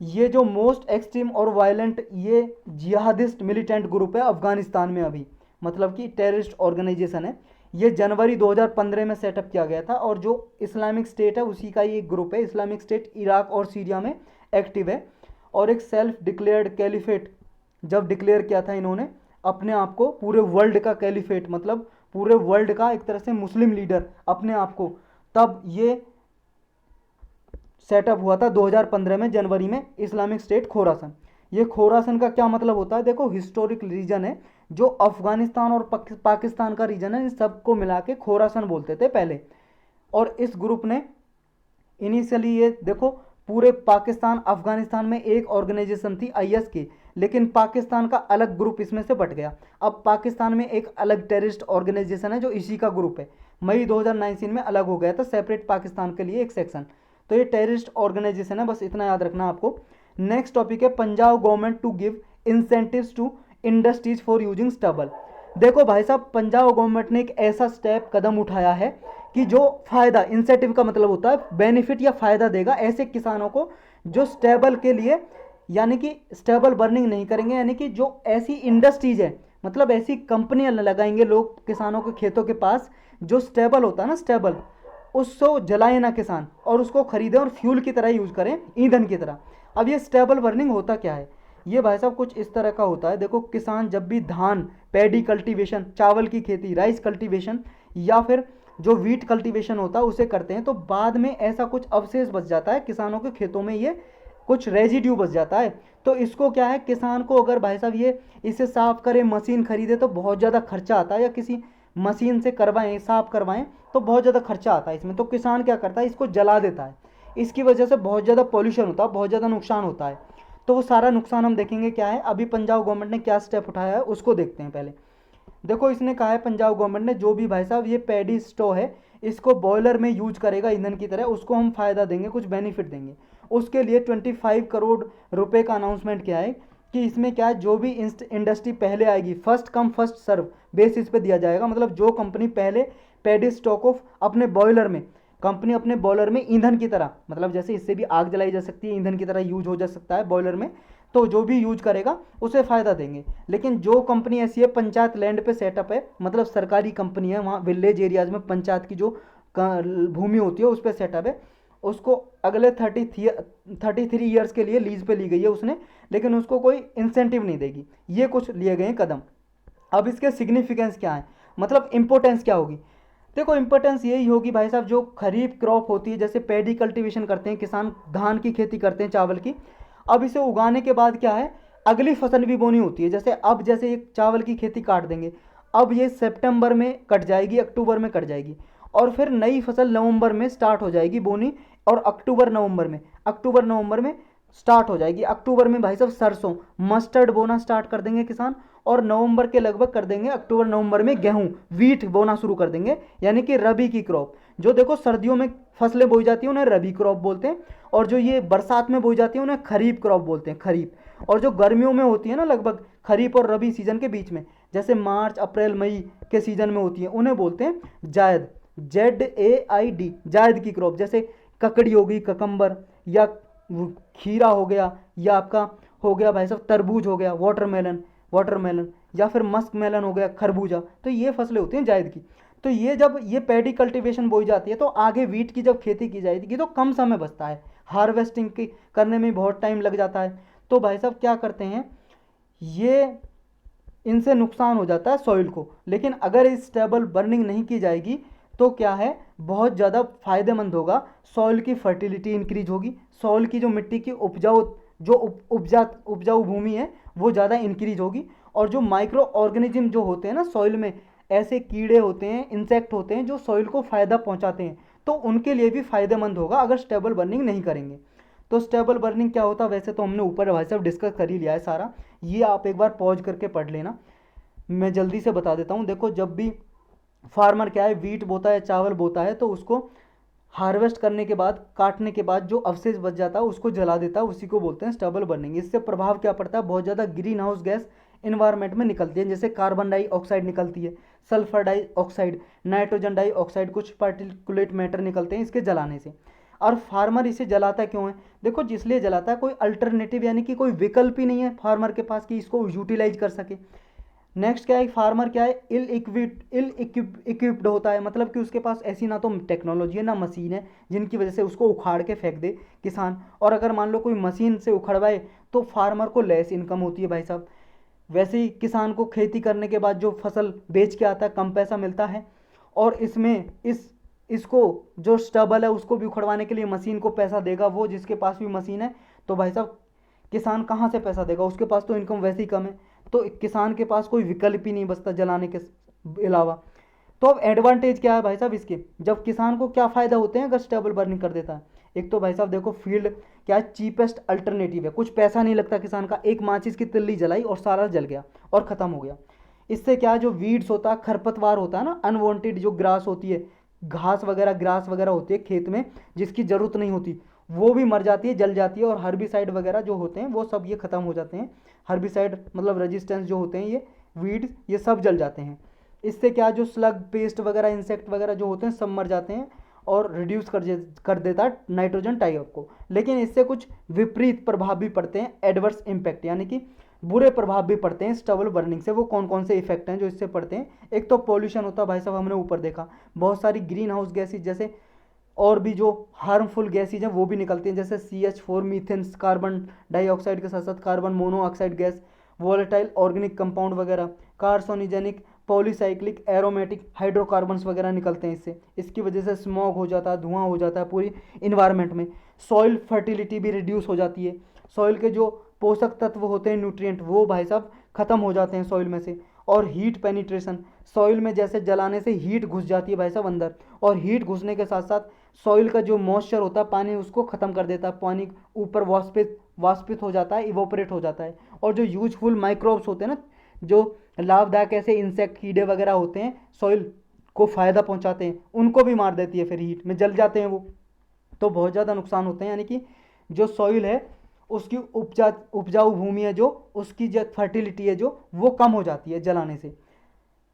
ये जो मोस्ट एक्सट्रीम और वायलेंट ये जिहादिस्ट मिलिटेंट ग्रुप है अफगानिस्तान में अभी, मतलब कि टेररिस्ट ऑर्गेनाइजेशन है। ये जनवरी 2015 में सेटअप किया गया था, और जो इस्लामिक स्टेट है उसी का ये ग्रुप है। इस्लामिक स्टेट इराक और सीरिया में एक्टिव है, और एक सेल्फ डिक्लेयर्ड कैलिफेट जब डिक्लेयर किया था इन्होंने अपने आप को, पूरे वर्ल्ड का कैलिफेट मतलब पूरे वर्ल्ड का एक तरह से मुस्लिम लीडर अपने आप को, तब ये सेटअप हुआ था 2015 में जनवरी में इस्लामिक स्टेट खोरासन। ये खोरासन का क्या मतलब होता है, देखो हिस्टोरिक रीजन है जो अफगानिस्तान और पाकिस्तान का रीजन है, इन सबको मिला के खोरासन बोलते थे पहले। और इस ग्रुप ने इनिशियली ये देखो पूरे पाकिस्तान अफगानिस्तान में एक ऑर्गेनाइजेशन थी आईएस की, लेकिन पाकिस्तान का अलग ग्रुप इसमें से बट गया। अब पाकिस्तान में एक अलग टेररिस्ट ऑर्गेनाइजेशन है जो इसी का ग्रुप है, मई 2019 में अलग हो गया था, सेपरेट पाकिस्तान के लिए एक सेक्शन। तो ये टेररिस्ट ऑर्गेनाइजेशन है, बस इतना याद रखना आपको। नेक्स्ट टॉपिक है Punjab government to give incentives to industries for using stubble. देखो भाई साहब पंजाब गवर्नमेंट ने एक ऐसा स्टेप कदम उठाया है कि जो फायदा, इंसेंटिव का मतलब होता है बेनिफिट या फायदा देगा ऐसे किसानों को जो स्टेबल के लिए, यानी कि स्टेबल बर्निंग नहीं करेंगे, यानी कि जो ऐसी इंडस्ट्रीज है मतलब ऐसी कंपनियां लगाएंगे लोग किसानों के खेतों के पास, जो स्टेबल होता है ना, स्टेबल, उसको जलाए ना किसान और उसको खरीदें और फ्यूल की तरह यूज़ करें, ईंधन की तरह। अब ये स्टेबल बर्निंग होता क्या है, ये भाई साहब कुछ इस तरह का होता है। देखो किसान जब भी धान, पैडी कल्टीवेशन, चावल की खेती, राइस कल्टीवेशन या फिर जो वीट कल्टीवेशन होता है उसे करते हैं, तो बाद में ऐसा कुछ अवशेष बच जाता है किसानों के खेतों में, ये कुछ रेजिड्यू बच जाता है। तो इसको क्या है, किसान को अगर भाई साहब ये इसे साफ करे, मशीन खरीदे तो बहुत ज़्यादा खर्चा आता है, या किसी मशीन से करवाएं, साफ करवाएं तो बहुत ज़्यादा खर्चा आता है इसमें। तो किसान क्या करता है, इसको जला देता है। इसकी वजह से बहुत ज़्यादा पॉल्यूशन होता है, बहुत ज़्यादा नुकसान होता है। तो वो सारा नुकसान हम देखेंगे क्या है। अभी पंजाब गवर्नमेंट ने क्या स्टेप उठाया है उसको देखते हैं पहले। देखो इसने कहा है पंजाब गवर्नमेंट ने, जो भी भाई साहब ये पैडी स्टो है इसको बॉयलर में यूज करेगा ईंधन की तरह, उसको हम फायदा देंगे, कुछ बेनिफिट देंगे। उसके लिए 25 करोड़ रुपए का अनाउंसमेंट किया है कि इसमें क्या है, जो भी इंडस्ट्री पहले आएगी first come first serve basis पे दिया जाएगा। मतलब जो कंपनी पहले पैडी स्टॉक ऑफ अपने बॉयलर में, कंपनी अपने बॉयलर में ईंधन की तरह, मतलब जैसे इससे भी आग जलाई जा सकती है, ईंधन की तरह यूज हो जा सकता है बॉयलर में, तो जो भी यूज करेगा उसे फ़ायदा देंगे। लेकिन जो कंपनी ऐसी है पंचायत लैंड पे सेटअप है, मतलब सरकारी कंपनी है, वहाँ विलेज एरियाज में पंचायत की जो भूमि होती है उस पर सेटअप है, उसको अगले 33 ईयर्स के लिए लीज पे ली गई है उसने, लेकिन उसको कोई इंसेंटिव नहीं देगी। ये कुछ लिए गए कदम। अब इसके सिग्निफिकेंस क्या है, मतलब इंपॉर्टेंस क्या होगी। देखो इंपॉर्टेंस यही होगी भाई साहब, जो खरीफ क्रॉप होती है, जैसे पैडी कल्टीवेशन करते हैं किसान, धान की खेती करते हैं चावल की, अब इसे उगाने के बाद क्या है, अगली फसल भी बोनी होती है। जैसे अब जैसे एक चावल की खेती काट देंगे, अब ये सितंबर में कट जाएगी, अक्टूबर में कट जाएगी, और फिर नई फसल नवंबर में स्टार्ट हो जाएगी बोनी, और अक्टूबर नवंबर में स्टार्ट हो जाएगी। अक्टूबर में भाई साहब सरसों मस्टर्ड बोना स्टार्ट कर देंगे किसान, और नवंबर के लगभग कर देंगे, अक्टूबर नवंबर में गेहूं वीट बोना शुरू कर देंगे, यानी कि रबी की क्रॉप। जो देखो सर्दियों में फसलें बोई जाती हैं उन्हें रबी क्रॉप बोलते हैं, और जो ये बरसात में बोई जाती है उन्हें खरीफ क्रॉप बोलते हैं, खरीफ। और जो गर्मियों में होती है ना, लगभग खरीफ और रबी सीजन के बीच में, जैसे मार्च अप्रैल मई के सीजन में होती है, उन्हें बोलते हैं जायद, ZAID, जायद की क्रॉप। जैसे ककड़ी होगी, ककम्बर, या खीरा हो गया, या आपका हो गया भाई साहब तरबूज हो गया, वाटरमेलन, या फिर मस्क मेलन हो गया, खरबूजा। तो ये फसलें होती हैं जायद की। तो ये जब ये पैडी कल्टीवेशन बोई जाती है तो आगे वीट की जब खेती की जाएगी तो कम समय बचता है, हार्वेस्टिंग की करने में बहुत टाइम लग जाता है। तो भाई साहब क्या करते हैं, ये इनसे नुकसान हो जाता है सॉइल को। लेकिन अगर इस स्टेबल बर्निंग नहीं की जाएगी तो क्या है, बहुत ज़्यादा फायदेमंद होगा। सॉइल की फर्टिलिटी इंक्रीज होगी, सॉइल की जो मिट्टी की उपजाऊ भूमि है वो ज़्यादा इंक्रीज होगी। और जो माइक्रो ऑर्गेनिज्म जो होते हैं ना सॉइल में, ऐसे कीड़े होते हैं, इंसेक्ट होते हैं जो सॉइल को फ़ायदा पहुंचाते हैं, तो उनके लिए भी फ़ायदेमंद होगा अगर स्टेबल बर्निंग नहीं करेंगे। तो स्टेबल बर्निंग क्या होता है, वैसे तो हमने ऊपर भाई साहब डिस्कस कर ही लिया है सारा, ये आप एक बार पॉज करके पढ़ लेना, मैं जल्दी से बता देता हूँ। देखो जब भी फार्मर क्या है, वीट बोता है, चावल बोता है, तो उसको हार्वेस्ट करने के बाद, काटने के बाद जो अवशेष बच जाता है उसको जला देता है, उसी को बोलते हैं स्टेबल बर्निंग। इससे प्रभाव क्या पड़ता है, बहुत ज़्यादा ग्रीन हाउस गैस इन्वायरमेंट में निकलती है, जैसे कार्बन डाइऑक्साइड निकलती है, सल्फर डाइऑक्साइड, नाइट्रोजन डाइऑक्साइड, कुछ पार्टिकुलेट मैटर निकलते हैं इसके जलाने से। और फार्मर इसे जलाता क्यों है, देखो जिसलिए जलाता है, कोई अल्टरनेटिव यानी कि कोई विकल्प ही नहीं है फार्मर के पास कि इसको यूटिलाइज कर सके। नेक्स्ट क्या है, फार्मर क्या है, इल इक्विप्ड होता है, मतलब कि उसके पास ऐसी ना तो टेक्नोलॉजी है ना मशीन है जिनकी वजह से उसको उखाड़ के फेंक दे किसान। और अगर मान लो कोई मशीन से उखड़वाए तो फार्मर को लेस इनकम होती है भाई साहब। वैसे ही किसान को खेती करने के बाद जो फसल बेच के आता है कम पैसा मिलता है, और इसमें इसको जो स्टबल है उसको भी उखड़वाने के लिए मशीन को पैसा देगा वो, जिसके पास भी मशीन है। तो भाई साहब किसान कहाँ से पैसा देगा, उसके पास तो इनकम वैसे ही कम है, तो किसान के पास कोई विकल्प ही नहीं बचता जलाने के अलावा। तो अब एडवांटेज क्या है भाई साहब इसके, जब किसान को क्या फ़ायदा होते हैं अगर स्टेबल बर्निंग कर देता है। एक तो भाई साहब देखो फील्ड क्या है, चीपेस्ट अल्टरनेटिव है, कुछ पैसा नहीं लगता किसान का, एक माचिस की तिल्ली जलाई और सारा जल गया और ख़त्म हो गया। इससे क्या है, जो वीड्स होता है, खरपतवार होता है ना, अनवांटेड जो ग्रास होती है, घास वगैरह ग्रास वगैरह होती है खेत में जिसकी ज़रूरत नहीं होती, वो भी मर जाती है, जल जाती है। और हर्बिसाइड वगैरह जो होते हैं वो सब ये ख़त्म हो जाते हैं, हर्बिसाइड मतलब रेजिस्टेंस जो होते हैं, ये वीड्स ये सब जल जाते हैं। इससे क्या, जो स्लग पेस्ट वगैरह इंसेक्ट वगैरह जो होते हैं सब मर जाते हैं, और रिड्यूस कर देता है नाइट्रोजन टाइप को। लेकिन इससे कुछ विपरीत प्रभाव भी पड़ते हैं, एडवर्स इम्पैक्ट यानी कि बुरे प्रभाव भी पड़ते हैं स्टबल बर्निंग से। वो कौन कौन से इफेक्ट हैं जो इससे पड़ते हैं, एक तो पॉल्यूशन होता है भाई साहब, हमने ऊपर देखा, बहुत सारी ग्रीन हाउस गैसेज जैसे और भी जो हार्मफुल गैसेज हैं वो भी निकलती हैं, जैसे CH4 मीथेन, कार्बन डाइऑक्साइड के साथ साथ carbon monoxide gas, volatile organic compound वगैरह, कार्सोनिजेनिक, पॉलीसाइक्लिक, एरोमेटिक हाइड्रोकार्बन्स वगैरह निकलते हैं इससे। इसकी वजह से स्मॉग हो जाता है, धुआं हो जाता है पूरी इन्वायरमेंट में। सॉइल फर्टिलिटी भी रिड्यूस हो जाती है, सॉइल के जो पोषक तत्व होते हैं न्यूट्रिएंट वो भाई साहब ख़त्म हो जाते हैं सॉइल में से। और हीट पेनिट्रेशन, सॉइल में जैसे जलाने से हीट घुस जाती है भाई साहब अंदर, और हीट घुसने के साथ साथ सॉइल का जो मॉइस्चर होता है पानी उसको ख़त्म कर देता है, पानी ऊपर वाष्पित हो जाता है, इवोपरेट हो जाता है। और जो यूजफुल माइक्रोब्स होते हैं ना, जो लाभदायक ऐसे इंसेक्ट कीड़े वगैरह होते हैं सॉइल को फ़ायदा पहुंचाते हैं, उनको भी मार देती है, फिर हीट में जल जाते हैं वो, तो बहुत ज़्यादा नुकसान होते हैं। यानी कि जो सॉइल है उसकी उपजाऊ भूमि है, जो उसकी जो फर्टिलिटी है जो वो कम हो जाती है जलाने से।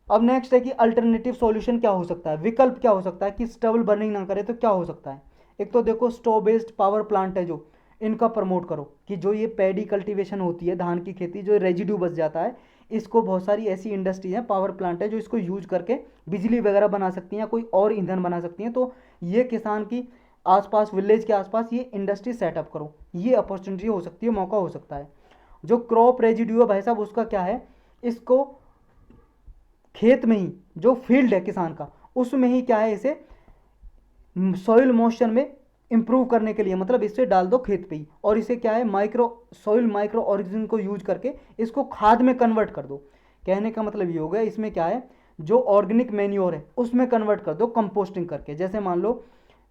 अब नेक्स्ट है कि अल्टरनेटिव सॉल्यूशन क्या हो सकता है, विकल्प क्या हो सकता है कि स्टबल बर्निंग ना करे तो क्या हो सकता है। एक तो देखो स्टोव बेस्ड पावर प्लांट है जो, इनका प्रमोट करो कि जो ये पैडी कल्टीवेशन होती है, धान की खेती, जो रेजिड्यू बच जाता है, इसको बहुत सारी ऐसी इंडस्ट्री है, पावर प्लांट है जो इसको यूज करके बिजली वगैरह बना सकती हैं या कोई और ईंधन बना सकती हैं। तो ये किसान की आसपास, विलेज के आसपास ये इंडस्ट्री सेटअप करो, ये अपॉर्चुनिटी हो सकती है, मौका हो सकता है। जो क्रॉप रेजिड्यू है भाई साहब, उसका क्या है, इसको खेत में ही, जो फील्ड है किसान का, उसमें ही क्या है, इसे सॉइल मोशन में इंप्रूव करने के लिए, मतलब इससे डाल दो खेत पे ही, और इसे क्या है, माइक्रो ऑर्गेनिज्म को यूज करके इसको खाद में कन्वर्ट कर दो। कहने का मतलब ये हो गया, इसमें क्या है, जो ऑर्गेनिक मैन्योर है उसमें कन्वर्ट कर दो कंपोस्टिंग करके। जैसे मान लो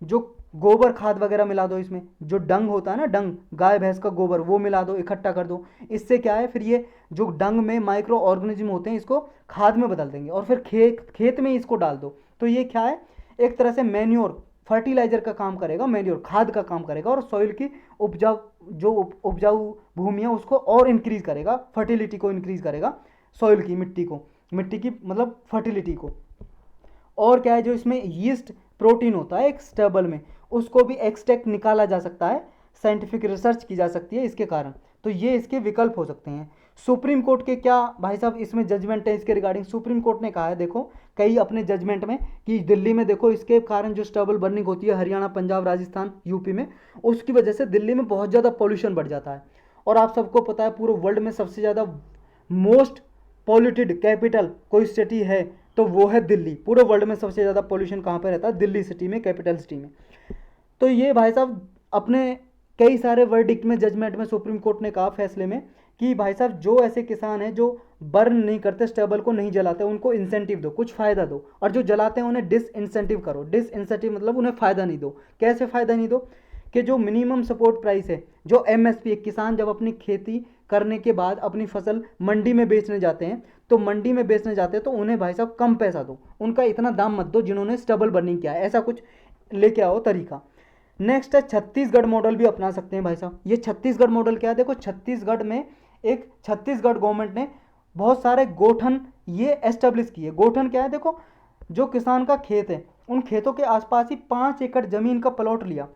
जो गोबर खाद वगैरह मिला दो इसमें, जो डंग होता है ना, डंग गाय भैंस का गोबर, वो मिला दो, इकट्ठा कर दो। इससे क्या है, फिर ये जो डंग में माइक्रो ऑर्गेनिज्म होते हैं इसको खाद में बदल देंगे, और फिर खेत में इसको डाल दो। तो ये क्या है, एक तरह से मैन्योर, फर्टिलाइजर का काम करेगा, मैन्योर खाद का काम करेगा, और सॉइल की उपजाऊ, जो उपजाऊ भूमि है उसको और इंक्रीज करेगा, फर्टिलिटी को इंक्रीज करेगा, सॉइल की, मिट्टी की मतलब फर्टिलिटी को। और क्या है, जो इसमें यीस्ट प्रोटीन होता है एक स्टेबल में, उसको भी एक्सट्रैक्ट निकाला जा सकता है, साइंटिफिक रिसर्च की जा सकती है इसके कारण। तो ये इसके विकल्प हो सकते हैं। सुप्रीम कोर्ट के क्या भाई साहब इसमें जजमेंट है इसके रिगार्डिंग, सुप्रीम कोर्ट ने कहा है देखो कई अपने जजमेंट में कि दिल्ली में देखो इसके कारण जो स्टबल बर्निंग होती है हरियाणा, पंजाब, राजस्थान, यूपी में, उसकी वजह से दिल्ली में बहुत ज़्यादा पॉल्यूशन बढ़ जाता है। और आप सबको पता है पूरे वर्ल्ड में सबसे ज़्यादा मोस्ट पॉल्यूटेड कैपिटल कोई सिटी है तो वो है दिल्ली। पूरे वर्ल्ड में सबसे ज़्यादा पॉल्यूशन कहाँ पे रहता है, दिल्ली सिटी में, कैपिटल सिटी में। तो ये भाई साहब अपने कई सारे वर्डिक्ट में, जजमेंट में सुप्रीम कोर्ट ने कहा फैसले में कि भाई साहब जो ऐसे किसान हैं जो बर्न नहीं करते, स्टेबल को नहीं जलाते, उनको इंसेंटिव दो, कुछ फ़ायदा दो, और जो जलाते हैं उन्हें डिस इंसेंटिव करो। डिस इंसेंटिव मतलब उन्हें फ़ायदा नहीं दो। कैसे फ़ायदा नहीं दो कि जो मिनिमम सपोर्ट प्राइस है, जो एमएसपी, किसान जब अपनी खेती करने के बाद अपनी फसल मंडी में बेचने जाते हैं, तो मंडी में बेचने जाते हैं तो उन्हें भाई साहब कम पैसा दो, उनका इतना दाम मत दो जिन्होंने स्टेबल बर्निंग किया है, ऐसा कुछ लेके आओ तरीका। नेक्स्ट है छत्तीसगढ़ मॉडल भी अपना सकते हैं भाई साहब। ये छत्तीसगढ़ मॉडल क्या है, देखो छत्तीसगढ़ में एक, छत्तीसगढ़ गवर्नमेंट ने बहुत सारे गोठन ये एस्टेब्लिश किए। गोठन क्या है, देखो जो किसान का खेत है उन खेतों के आसपास ही 5 एकड़ जमीन का प्लॉट लिया,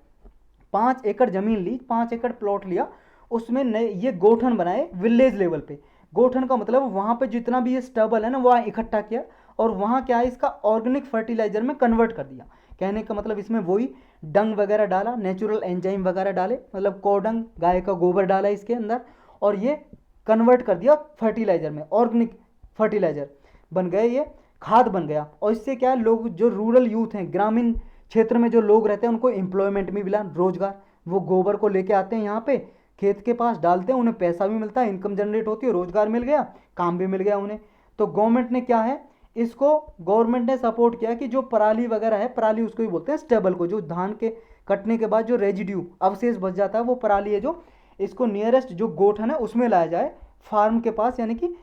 5 एकड़ जमीन ली, 5 एकड़ प्लॉट लिया, उसमें नए ये गोठन बनाए विलेज लेवल पे। गोठन का मतलब वहाँ पे जितना भी ये स्टबल है ना वहाँ इकट्ठा किया, और वहाँ क्या है इसका ऑर्गेनिक फर्टिलाइजर में कन्वर्ट कर दिया। कहने का मतलब इसमें वही डंग वगैरह डाला, नेचुरल एंजाइम वगैरह डाले, मतलब कोडंग गाय का गोबर डाला इसके अंदर, और ये कन्वर्ट कर दिया फर्टिलाइजर में, ऑर्गेनिक फर्टिलाइजर बन गए, ये खाद बन गया। और इससे क्या है, लोग जो रूरल यूथ हैं, ग्रामीण क्षेत्र में जो लोग रहते हैं उनको एम्प्लॉयमेंट भी मिला, रोजगार। वो गोबर को लेके आते हैं यहाँ पे खेत के पास डालते हैं, उन्हें पैसा भी मिलता है, इनकम जनरेट होती है, रोजगार मिल गया, काम भी मिल गया उन्हें। तो गवर्नमेंट ने क्या है, इसको गवर्नमेंट ने सपोर्ट किया कि जो पराली वगैरह है, पराली उसको भी बोलते हैं स्टेबल को, जो धान के कटने के बाद जो रेजिड्यू अवशेष बच जाता है वो पराली है, जो इसको नियरेस्ट जो गोठन है उसमें लाया जाए, फार्म के पास यानी कि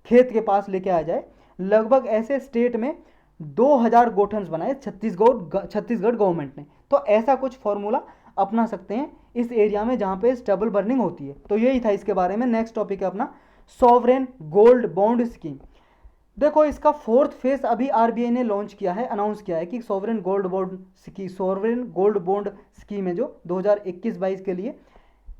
खेत के पास लेके आया जाए। लगभग ऐसे स्टेट में 2000 गोठन्स बनाए छत्तीसगढ़ गवर्नमेंट ने। तो ऐसा कुछ फॉर्मूला अपना सकते हैं इस एरिया में जहाँ पे स्टेबल बर्निंग होती है। तो यही था इसके बारे में। नेक्स्ट टॉपिक है अपना सॉवरेन गोल्ड बॉन्ड स्कीम। देखो इसका 4th फेज अभी आरबीआई ने लॉन्च किया है, अनाउंस किया है कि सॉवरेन गोल्ड बॉन्ड स्कीम है जो 2021-22 के लिए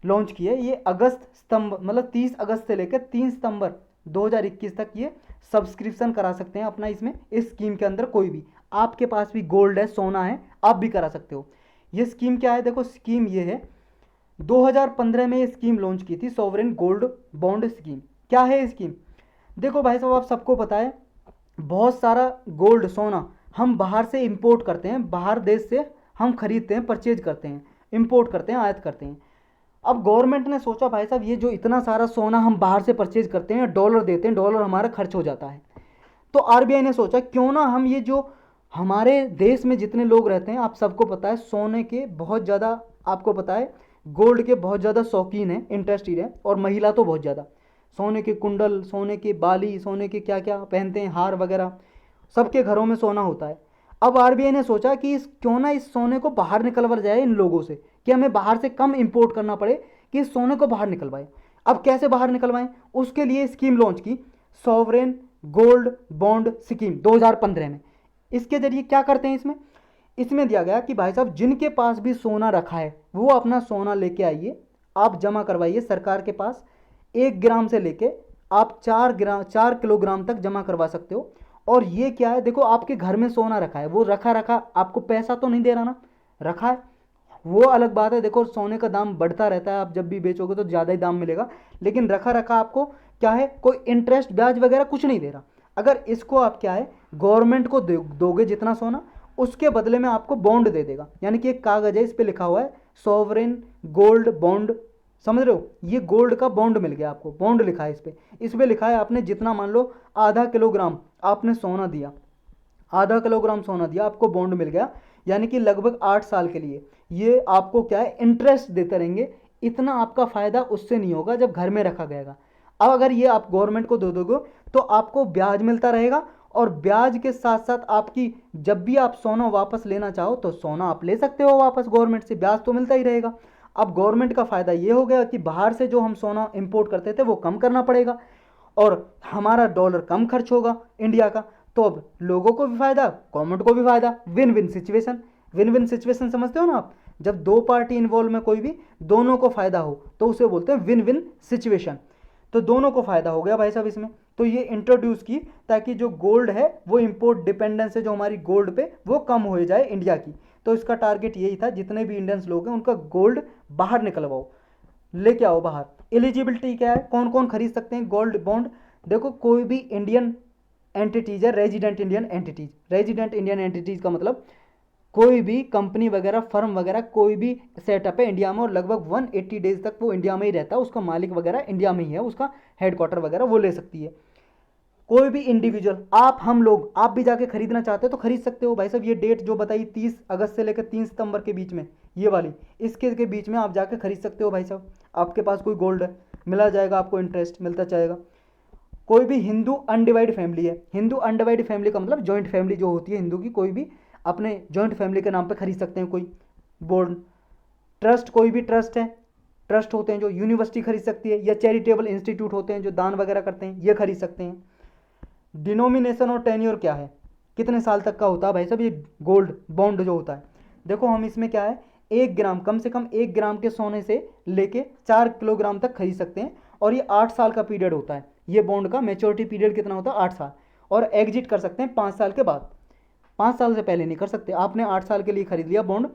लॉन्च की है। ये अगस्त सितंबर मतलब 30 अगस्त से लेकर 3 सितंबर 2021 तक ये सब्सक्रिप्शन करा सकते हैं अपना इसमें, इस स्कीम के अंदर कोई भी, आपके पास भी गोल्ड है, सोना है, आप भी करा सकते हो। ये स्कीम क्या है, देखो स्कीम ये है 2015 में ये स्कीम लॉन्च की थी, सॉवरेन गोल्ड बॉन्ड स्कीम। क्या है ये स्कीम, देखो भाई साहब आप सबको पता है बहुत सारा गोल्ड, सोना हम बाहर से इंपोर्ट करते हैं, बाहर देश से हम खरीदते हैं, परचेज करते हैं, इंपोर्ट करते हैं, आयात करते हैं। अब गवर्नमेंट ने सोचा भाई साहब ये जो इतना सारा सोना हम बाहर से परचेज करते हैं, डॉलर देते हैं, डॉलर हमारा खर्च हो जाता है, तो आरबीआई ने सोचा क्यों ना हम ये जो हमारे देश में जितने लोग रहते हैं आप सबको पता है सोने के बहुत ज़्यादा, आपको पता है गोल्ड के बहुत ज़्यादा शौकीन हैं, इंटरेस्टेड हैं, और महिला तो बहुत ज़्यादा सोने के कुंडल, सोने के बाली, सोने के क्या क्या पहनते हैं, हार वगैरह, सबके घरों में सोना होता है। अब आरबीआई ने सोचा कि क्यों ना इस सोने को बाहर निकलवा जाए इन लोगों से, कि हमें बाहर से कम इंपोर्ट करना पड़े, कि इस सोने को बाहर निकलवाएं। अब कैसे बाहर निकलवाएं, उसके लिए स्कीम लॉन्च की, सॉवरेन गोल्ड बॉन्ड स्कीम 2015 में। इसके जरिए क्या करते हैं, इसमें इसमें दिया गया कि भाई साहब जिनके पास भी सोना रखा है वो अपना सोना लेके आइए, आप जमा करवाइए सरकार के पास। 1 ग्राम से लेके आप 4 किलोग्राम तक जमा करवा सकते हो। और ये क्या है, देखो आपके घर में सोना रखा है, वो रखा रखा आपको पैसा तो नहीं दे रहा ना, रखा है, वो अलग बात है। देखो सोने का दाम बढ़ता रहता है, आप जब भी बेचोगे तो ज़्यादा ही दाम मिलेगा, लेकिन रखा रखा आपको क्या है, कोई इंटरेस्ट ब्याज वगैरह कुछ नहीं दे रहा। अगर इसको आप क्या है गवर्नमेंट को दोगे जितना सोना, उसके बदले में आपको बॉन्ड दे देगा, यानी कि एक कागज है, इस पर लिखा हुआ है सॉवरेन गोल्ड बॉन्ड, समझ रहे हो, ये गोल्ड का बॉन्ड मिल गया आपको, बॉन्ड लिखा है इस पे लिखा है आपने जितना मान लो आधा किलोग्राम आपने सोना दिया, आधा किलोग्राम सोना दिया, आपको बॉन्ड मिल गया, यानी कि लगभग 8 साल के लिए ये आपको क्या है इंटरेस्ट देते रहेंगे। इतना आपका फायदा उससे नहीं होगा जब घर में रखा गएगा। अब अगर ये आप गवर्नमेंट को दे दोगे तो आपको ब्याज मिलता रहेगा, और ब्याज के साथ साथ आपकी जब भी आप सोना वापस लेना चाहो तो सोना आप ले सकते हो वापस, गवर्नमेंट से ब्याज तो मिलता ही रहेगा। अब गवर्नमेंट का फायदा ये हो गया कि बाहर से जो हम सोना इंपोर्ट करते थे वो कम करना पड़ेगा, और हमारा डॉलर कम खर्च होगा इंडिया का। तो अब लोगों को भी फायदा, गवर्नमेंट को भी फायदा, win win situation. Win win situation समझते हो ना आप, जब दो पार्टी इन्वॉल्व में कोई भी, दोनों को फायदा हो तो उसे बोलते हैं विन विन सिचुएशन। तो दोनों को फायदा हो गया भाई साहब इसमें। तो ये इंट्रोड्यूस की ताकि जो गोल्ड है वो इंपोर्ट डिपेंडेंस है जो हमारी गोल्ड पे वो कम हो जाए इंडिया की। तो इसका टारगेट यही था, जितने भी इंडियंस लोग हैं उनका गोल्ड बाहर निकलवाओ, लेके आओ बाहर। एलिजिबिलिटी क्या है, कौन कौन खरीद सकते हैं गोल्ड बॉन्ड, देखो कोई भी इंडियन एंटिटीज है, resident Indian entities. Resident Indian entities का मतलब कोई भी कंपनी वगैरह फर्म वगैरह कोई भी सेटअप है इंडिया में और लगभग 180 डेज तक वो इंडिया में ही रहता है, उसका मालिक वगैरह इंडिया में ही है, उसका हेडक्वार्टर वगैरह वो ले सकती है। कोई भी इंडिविजुअल, आप हम लोग, आप भी जाके खरीदना चाहते हो तो खरीद सकते हो भाई साहब। ये डेट जो बताई 30 अगस्त से लेकर 3 सितंबर के बीच में, ये वाली, इसके के बीच में आप जाके खरीद सकते हो भाई साहब। आपके पास कोई गोल्ड है, मिला जाएगा आपको, इंटरेस्ट मिलता जाएगा। कोई भी हिंदू अनडिवाइड फैमिली है, हिंदू अनडिवाइड फैमिली का मतलब जॉइंट फैमिली जो होती है हिंदू की, कोई भी अपने जॉइंट फैमिली के नाम पे खरीद सकते हैं कोई बॉन्ड। ट्रस्ट, कोई भी ट्रस्ट है, ट्रस्ट होते हैं जो यूनिवर्सिटी खरीद सकती है, या चैरिटेबल इंस्टीट्यूट होते हैं जो दान वगैरह करते हैं, ये खरीद सकते हैं। डिनोमिनेशन और टेन्योर क्या है, कितने साल तक का होता है भाई साहब ये गोल्ड बॉन्ड जो होता है। देखो हम इसमें क्या है, 1 ग्राम, कम से कम 1 ग्राम के सोने से लेके 4 किलोग्राम तक खरीद सकते हैं, और ये 8 साल का पीरियड होता है। ये बॉन्ड का मेच्योरिटी पीरियड कितना होता है, 8 साल, और एग्जिट कर सकते हैं 5 साल के बाद। 5 साल से पहले नहीं कर सकते। आपने 8 साल के लिए खरीद लिया बॉन्ड,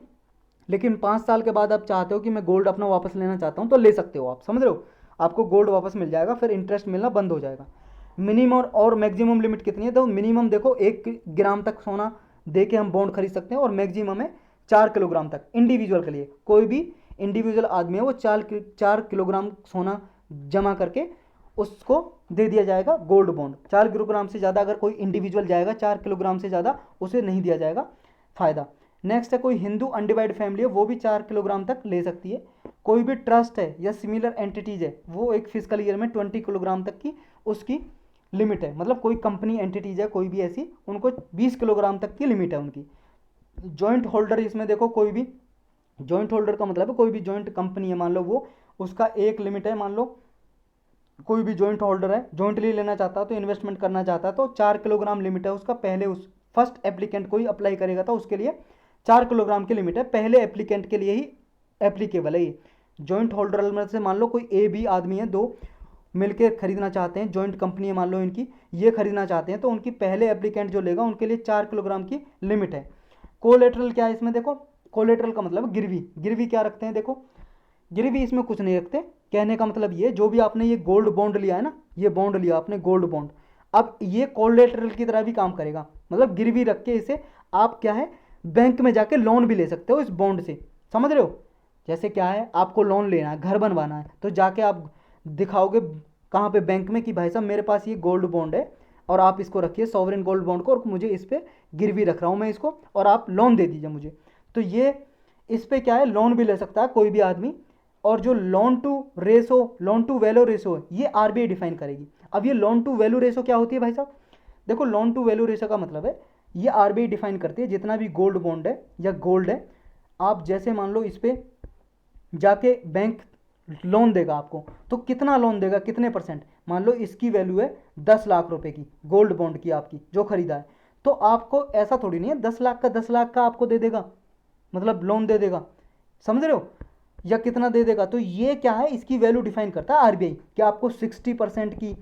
लेकिन 5 साल के बाद आप चाहते हो कि मैं गोल्ड अपना वापस लेना चाहता हूँ तो ले सकते हो आप, समझ रहे हो, आपको गोल्ड वापस मिल जाएगा, फिर इंटरेस्ट मिलना बंद हो जाएगा। मिनिमम और मैक्सिमम लिमिट कितनी है, तो मिनिमम देखो 1 ग्राम तक सोना दे के हम बॉन्ड खरीद सकते हैं, और मैक्सिमम है 4 किलोग्राम तक इंडिविजुअल के लिए। कोई भी इंडिविजुअल आदमी है वो 4 किलोग्राम सोना जमा करके उसको दे दिया जाएगा गोल्ड बॉन्ड। 4 किलोग्राम से ज़्यादा अगर कोई इंडिविजुअल जाएगा, 4 किलोग्राम से ज़्यादा उसे नहीं दिया जाएगा फ़ायदा। नेक्स्ट है कोई हिंदू अनडिवाइड फैमिली है, वो भी 4 किलोग्राम तक ले सकती है। कोई भी ट्रस्ट है या सिमिलर एंटिटीज है, वो एक फिजिकल ईयर में 20 किलोग्राम तक की उसकी लिमिट है, मतलब कोई कंपनी एंटिटीज है कोई भी ऐसी, उनको 20 किलोग्राम तक की लिमिट है उनकी। जॉइंट होल्डर, इसमें देखो कोई भी जॉइंट होल्डर का मतलब है कोई भी जॉइंट कंपनी है मान लो, वो उसका एक लिमिट है, मान लो कोई भी जॉइंट होल्डर है, जॉइंटली लेना चाहता है तो इन्वेस्टमेंट करना चाहता है तो 4 किलोग्राम लिमिट है उसका। पहले उस फर्स्ट एप्लीकेंट कोई अप्लाई करेगा तो उसके लिए 4 किलोग्राम की लिमिट है, पहले एप्लीकेंट के लिए ही एप्लीकेबल है ये। जॉइंट होल्डर में से मान लो कोई ए बी आदमी है, दो मिलकर खरीदना चाहते हैं, जॉइंट कंपनी है मान लो इनकी, ये खरीदना चाहते हैं तो उनकी पहले एप्लीकेंट जो लेगा उनके लिए 4 किलोग्राम की लिमिट है। कोलेटरल क्या है इसमें, देखो कोलेटरल का मतलब गिरवी। गिरवी क्या रखते हैं, देखो गिरवी इसमें कुछ नहीं रखते, कहने का मतलब ये जो भी आपने ये गोल्ड बॉन्ड लिया है ना, ये बॉन्ड लिया आपने गोल्ड बॉन्ड, अब ये कोलेटरल की तरह भी काम करेगा, मतलब गिरवी रख के इसे आप क्या है बैंक में जाके लोन भी ले सकते हो इस बॉन्ड से, समझ रहे हो। जैसे क्या है आपको लोन लेना है, घर बनवाना है, तो जाके आप दिखाओगे कहाँ पे, बैंक में, कि भाई साहब मेरे पास ये गोल्ड बॉन्ड है, और आप इसको रखिए सॉवरेन गोल्ड बॉन्ड को, और मुझे इस पर गिरवी रख रहा हूँ मैं इसको, और आप लोन दे दीजिए मुझे। तो ये इस पे क्या है, लोन भी ले सकता है कोई भी आदमी। और जो लोन टू वैल्यू रेशो है, ये आरबीआई डिफाइन करेगी। अब ये लोन टू वैल्यू रेशो क्या होती है भाई साहब? देखो, लोन टू वैल्यू रेशो का मतलब है, ये आरबीआई डिफाइन करती है जितना भी गोल्ड बॉन्ड है या गोल्ड है, आप जैसे मान लो इस पे जाके बैंक लोन देगा आपको, तो कितना लोन देगा, कितने परसेंट? मान लो इसकी वैल्यू है 10 लाख रुपए की, गोल्ड बॉन्ड की आपकी जो खरीदा है, तो आपको ऐसा थोड़ी नहीं है 10 लाख का 10 लाख का आपको दे देगा, मतलब लोन दे देगा, समझ रहे हो, या कितना दे देगा। तो ये क्या है, इसकी वैल्यू डिफाइन करता है आरबीआई कि आपको 60% की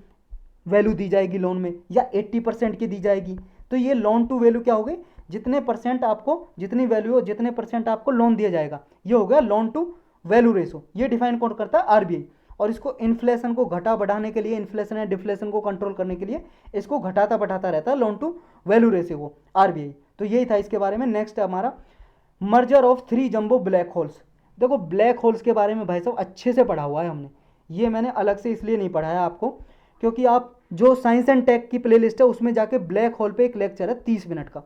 वैल्यू दी जाएगी लोन में या 80% की दी जाएगी। तो ये लोन टू वैल्यू क्या हो गई, जितने परसेंट आपको, जितनी वैल्यू हो जितने परसेंट आपको लोन दिया जाएगा, ये हो गया लोन टू वैल्यू रेशो। ये डिफाइन कौन करता है? आरबीआई। और इसको इन्फ्लेशन को घटा बढ़ाने के लिए, इन्फ्लेशन या डिफ्लेशन को कंट्रोल करने के लिए इसको घटाता बढ़ाता रहता है लोन टू वैल्यू रेशो को आरबीआई। तो यही था इसके बारे में। नेक्स्ट है हमारा merger of 3 jumbo black holes. देखो, ब्लैक होल्स के बारे में भाई साहब अच्छे से पढ़ा हुआ है हमने, ये मैंने अलग से इसलिए नहीं पढ़ाया आपको, क्योंकि आप जो साइंस एंड टेक की प्लेलिस्ट है उसमें जाके ब्लैक होल पे एक लेक्चर है 30 मिनट का।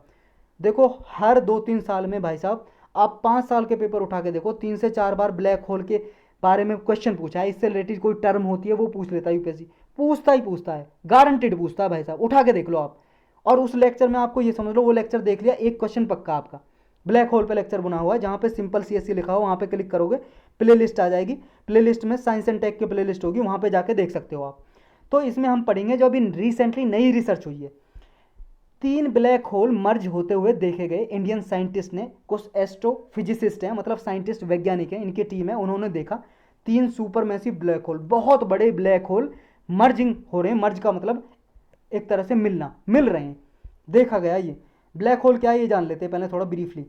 देखो, हर 2-3 साल में भाई साहब, आप 5 साल के पेपर उठा के देखो, 3 से 4 बार ब्लैक होल के बारे में क्वेश्चन पूछा है, इससे रिलेटेड कोई टर्म होती है वो पूछ लेता है यूपीएससी, पूछता ही पूछता है, गारंटेड पूछता है भाई साहब, उठा के देख लो आप। और उस लेक्चर में आपको ये समझ लो, वो लेक्चर देख लिया, एक क्वेश्चन पक्का आपका। ब्लैक होल पे लेक्चर बना हुआ है, जहाँ पे सिंपल सीएससी लिखा हो वहाँ पे क्लिक करोगे, प्ले लिस्ट आ जाएगी, प्ले लिस्ट में साइंस एंड टेक की प्ले लिस्ट होगी, वहाँ पे जाके देख सकते हो आप। तो इसमें हम पढ़ेंगे जो अभी रिसेंटली नई रिसर्च हुई है, 3 ब्लैक होल मर्ज होते हुए देखे गए। इंडियन साइंटिस्ट ने, कुछ एस्ट्रोफिजिसिस्ट हैं, मतलब साइंटिस्ट वैज्ञानिक हैं, इनकी टीम है, उन्होंने देखा 3 सुपर मैसिव ब्लैक होल, बहुत बड़े ब्लैक होल मर्जिंग हो रहे हैं। मर्ज का मतलब एक तरह से मिलना, मिल रहे हैं, देखा गया। ये ब्लैक होल क्या है ये जान लेते हैं पहले थोड़ा ब्रीफली।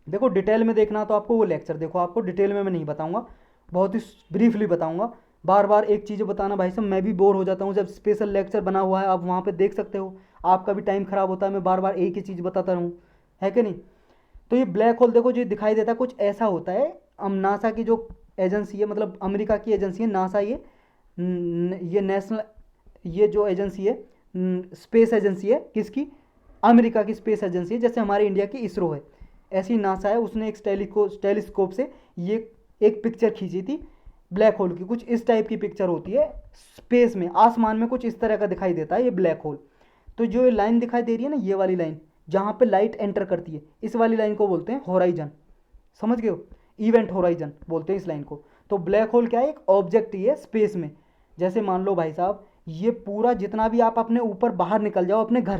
देखो, डिटेल में देखना तो आपको वो लेक्चर देखो, आपको डिटेल में मैं नहीं बताऊंगा, बहुत ही ब्रीफली बताऊंगा। बार बार एक चीज़ बताना भाई साहब मैं भी बोर हो जाता हूँ, जब स्पेशल लेक्चर बना हुआ है आप वहाँ पे देख सकते हो, आपका भी टाइम खराब होता है, मैं बार बार एक ही चीज़ बताता रहूँ, है कि नहीं। तो ये ब्लैक होल देखो, जो दिखाई देता है कुछ ऐसा होता है। हम नासा की जो एजेंसी है, मतलब अमेरिका की एजेंसी है नासा, ये नेशनल, ये जो एजेंसी है स्पेस एजेंसी है, किसकी? अमेरिका की स्पेस एजेंसी है, जैसे हमारे इंडिया की इसरो है, ऐसी नासा है। उसने एक टेलीस्कोप से ये एक पिक्चर खींची थी ब्लैक होल की, कुछ इस टाइप की पिक्चर होती है, स्पेस में, आसमान में कुछ इस तरह का दिखाई देता है ये ब्लैक होल। तो जो ये लाइन दिखाई दे रही है ना, ये वाली लाइन जहाँ पे लाइट एंटर करती है, इस वाली लाइन को बोलते हैं होराइजन, समझ गए हो, इवेंट होराइजन बोलते हैं इस लाइन को। तो ब्लैक होल क्या है? एक ऑब्जेक्ट ही है स्पेस में। जैसे मान लो भाई साहब, ये पूरा जितना भी आप अपने ऊपर बाहर निकल जाओ, अपने घर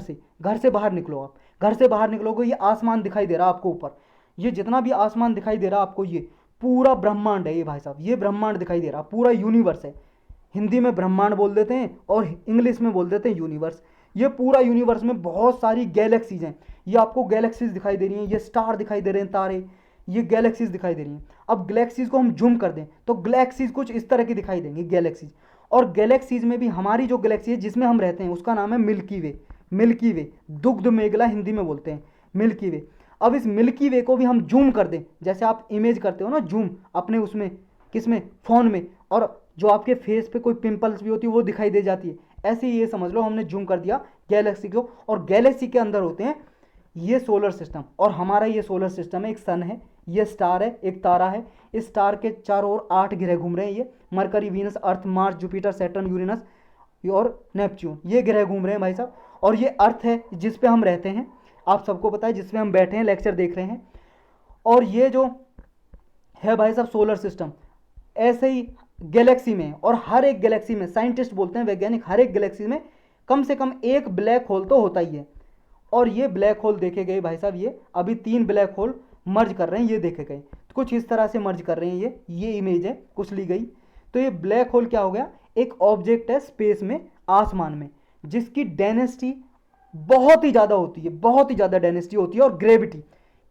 से बाहर निकलो, आप घर से बाहर निकलोगे, ये आसमान दिखाई दे रहा है आपको ऊपर, ये जितना भी आसमान दिखाई दे रहा है आपको, ये पूरा ब्रह्मांड है ये भाई साहब, ये ब्रह्मांड दिखाई दे रहा, पूरा यूनिवर्स है। हिंदी में ब्रह्मांड बोल देते हैं और इंग्लिश में बोल देते हैं यूनिवर्स। ये पूरा यूनिवर्स में बहुत सारी गैलेक्सीज हैं, ये आपको गैलेक्सीज दिखाई दे रही हैं, ये स्टार दिखाई दे रहे हैं, तारे, ये गैलेक्सीज दिखाई दे रही हैं। अब गैलेक्सीज को हम जूम कर दें तो गैलेक्सीज कुछ इस तरह की दिखाई देंगी गैलेक्सीज। और गैलेक्सीज में भी हमारी जो गैलेक्सी है जिसमें हम रहते हैं उसका नाम है मिल्की वे। मिल्की वे, दुग्ध मेघला हिंदी में बोलते हैं, मिल्की वे। अब इस मिल्की वे को भी हम जूम कर दें, जैसे आप इमेज करते हो ना जूम अपने उसमें, किसमें? फ़ोन में, और जो आपके फेस पे कोई पिंपल्स भी होती है वो दिखाई दे जाती है, ऐसे ही ये समझ लो हमने जूम कर दिया गैलेक्सी को। और गैलेक्सी के अंदर होते हैं ये सोलर सिस्टम, और हमारा ये सोलर सिस्टम है, एक सन है, ये स्टार है, एक तारा है, इस स्टार के चारों ओर 8 ग्रह घूम रहे हैं, ये मरकरी, वीनस, अर्थ, मार्स, जुपिटर, सैटर्न, यूरेनस और नेपच्यून, ये ग्रह घूम रहे हैं भाई साहब। और ये अर्थ है जिस पे हम रहते हैं, आप सबको पता है, जिसमें हम बैठे हैं लेक्चर देख रहे हैं। और ये जो है भाई साहब सोलर सिस्टम, ऐसे ही गैलेक्सी में, और हर एक गैलेक्सी में साइंटिस्ट बोलते हैं, वैज्ञानिक, हर एक गैलेक्सी में कम से कम एक ब्लैक होल तो होता ही है। और ये ब्लैक होल देखे गए भाई साहब, ये अभी 3 ब्लैक होल मर्ज कर रहे हैं, ये देखे गए, तो कुछ इस तरह से मर्ज कर रहे हैं, ये इमेज है कुछ ली गई। तो ये ब्लैक होल क्या हो गया? एक ऑब्जेक्ट है स्पेस में, आसमान में, जिसकी डेंसिटी बहुत ही ज़्यादा होती है, बहुत ही ज़्यादा डेंसिटी होती है। और ग्रेविटी,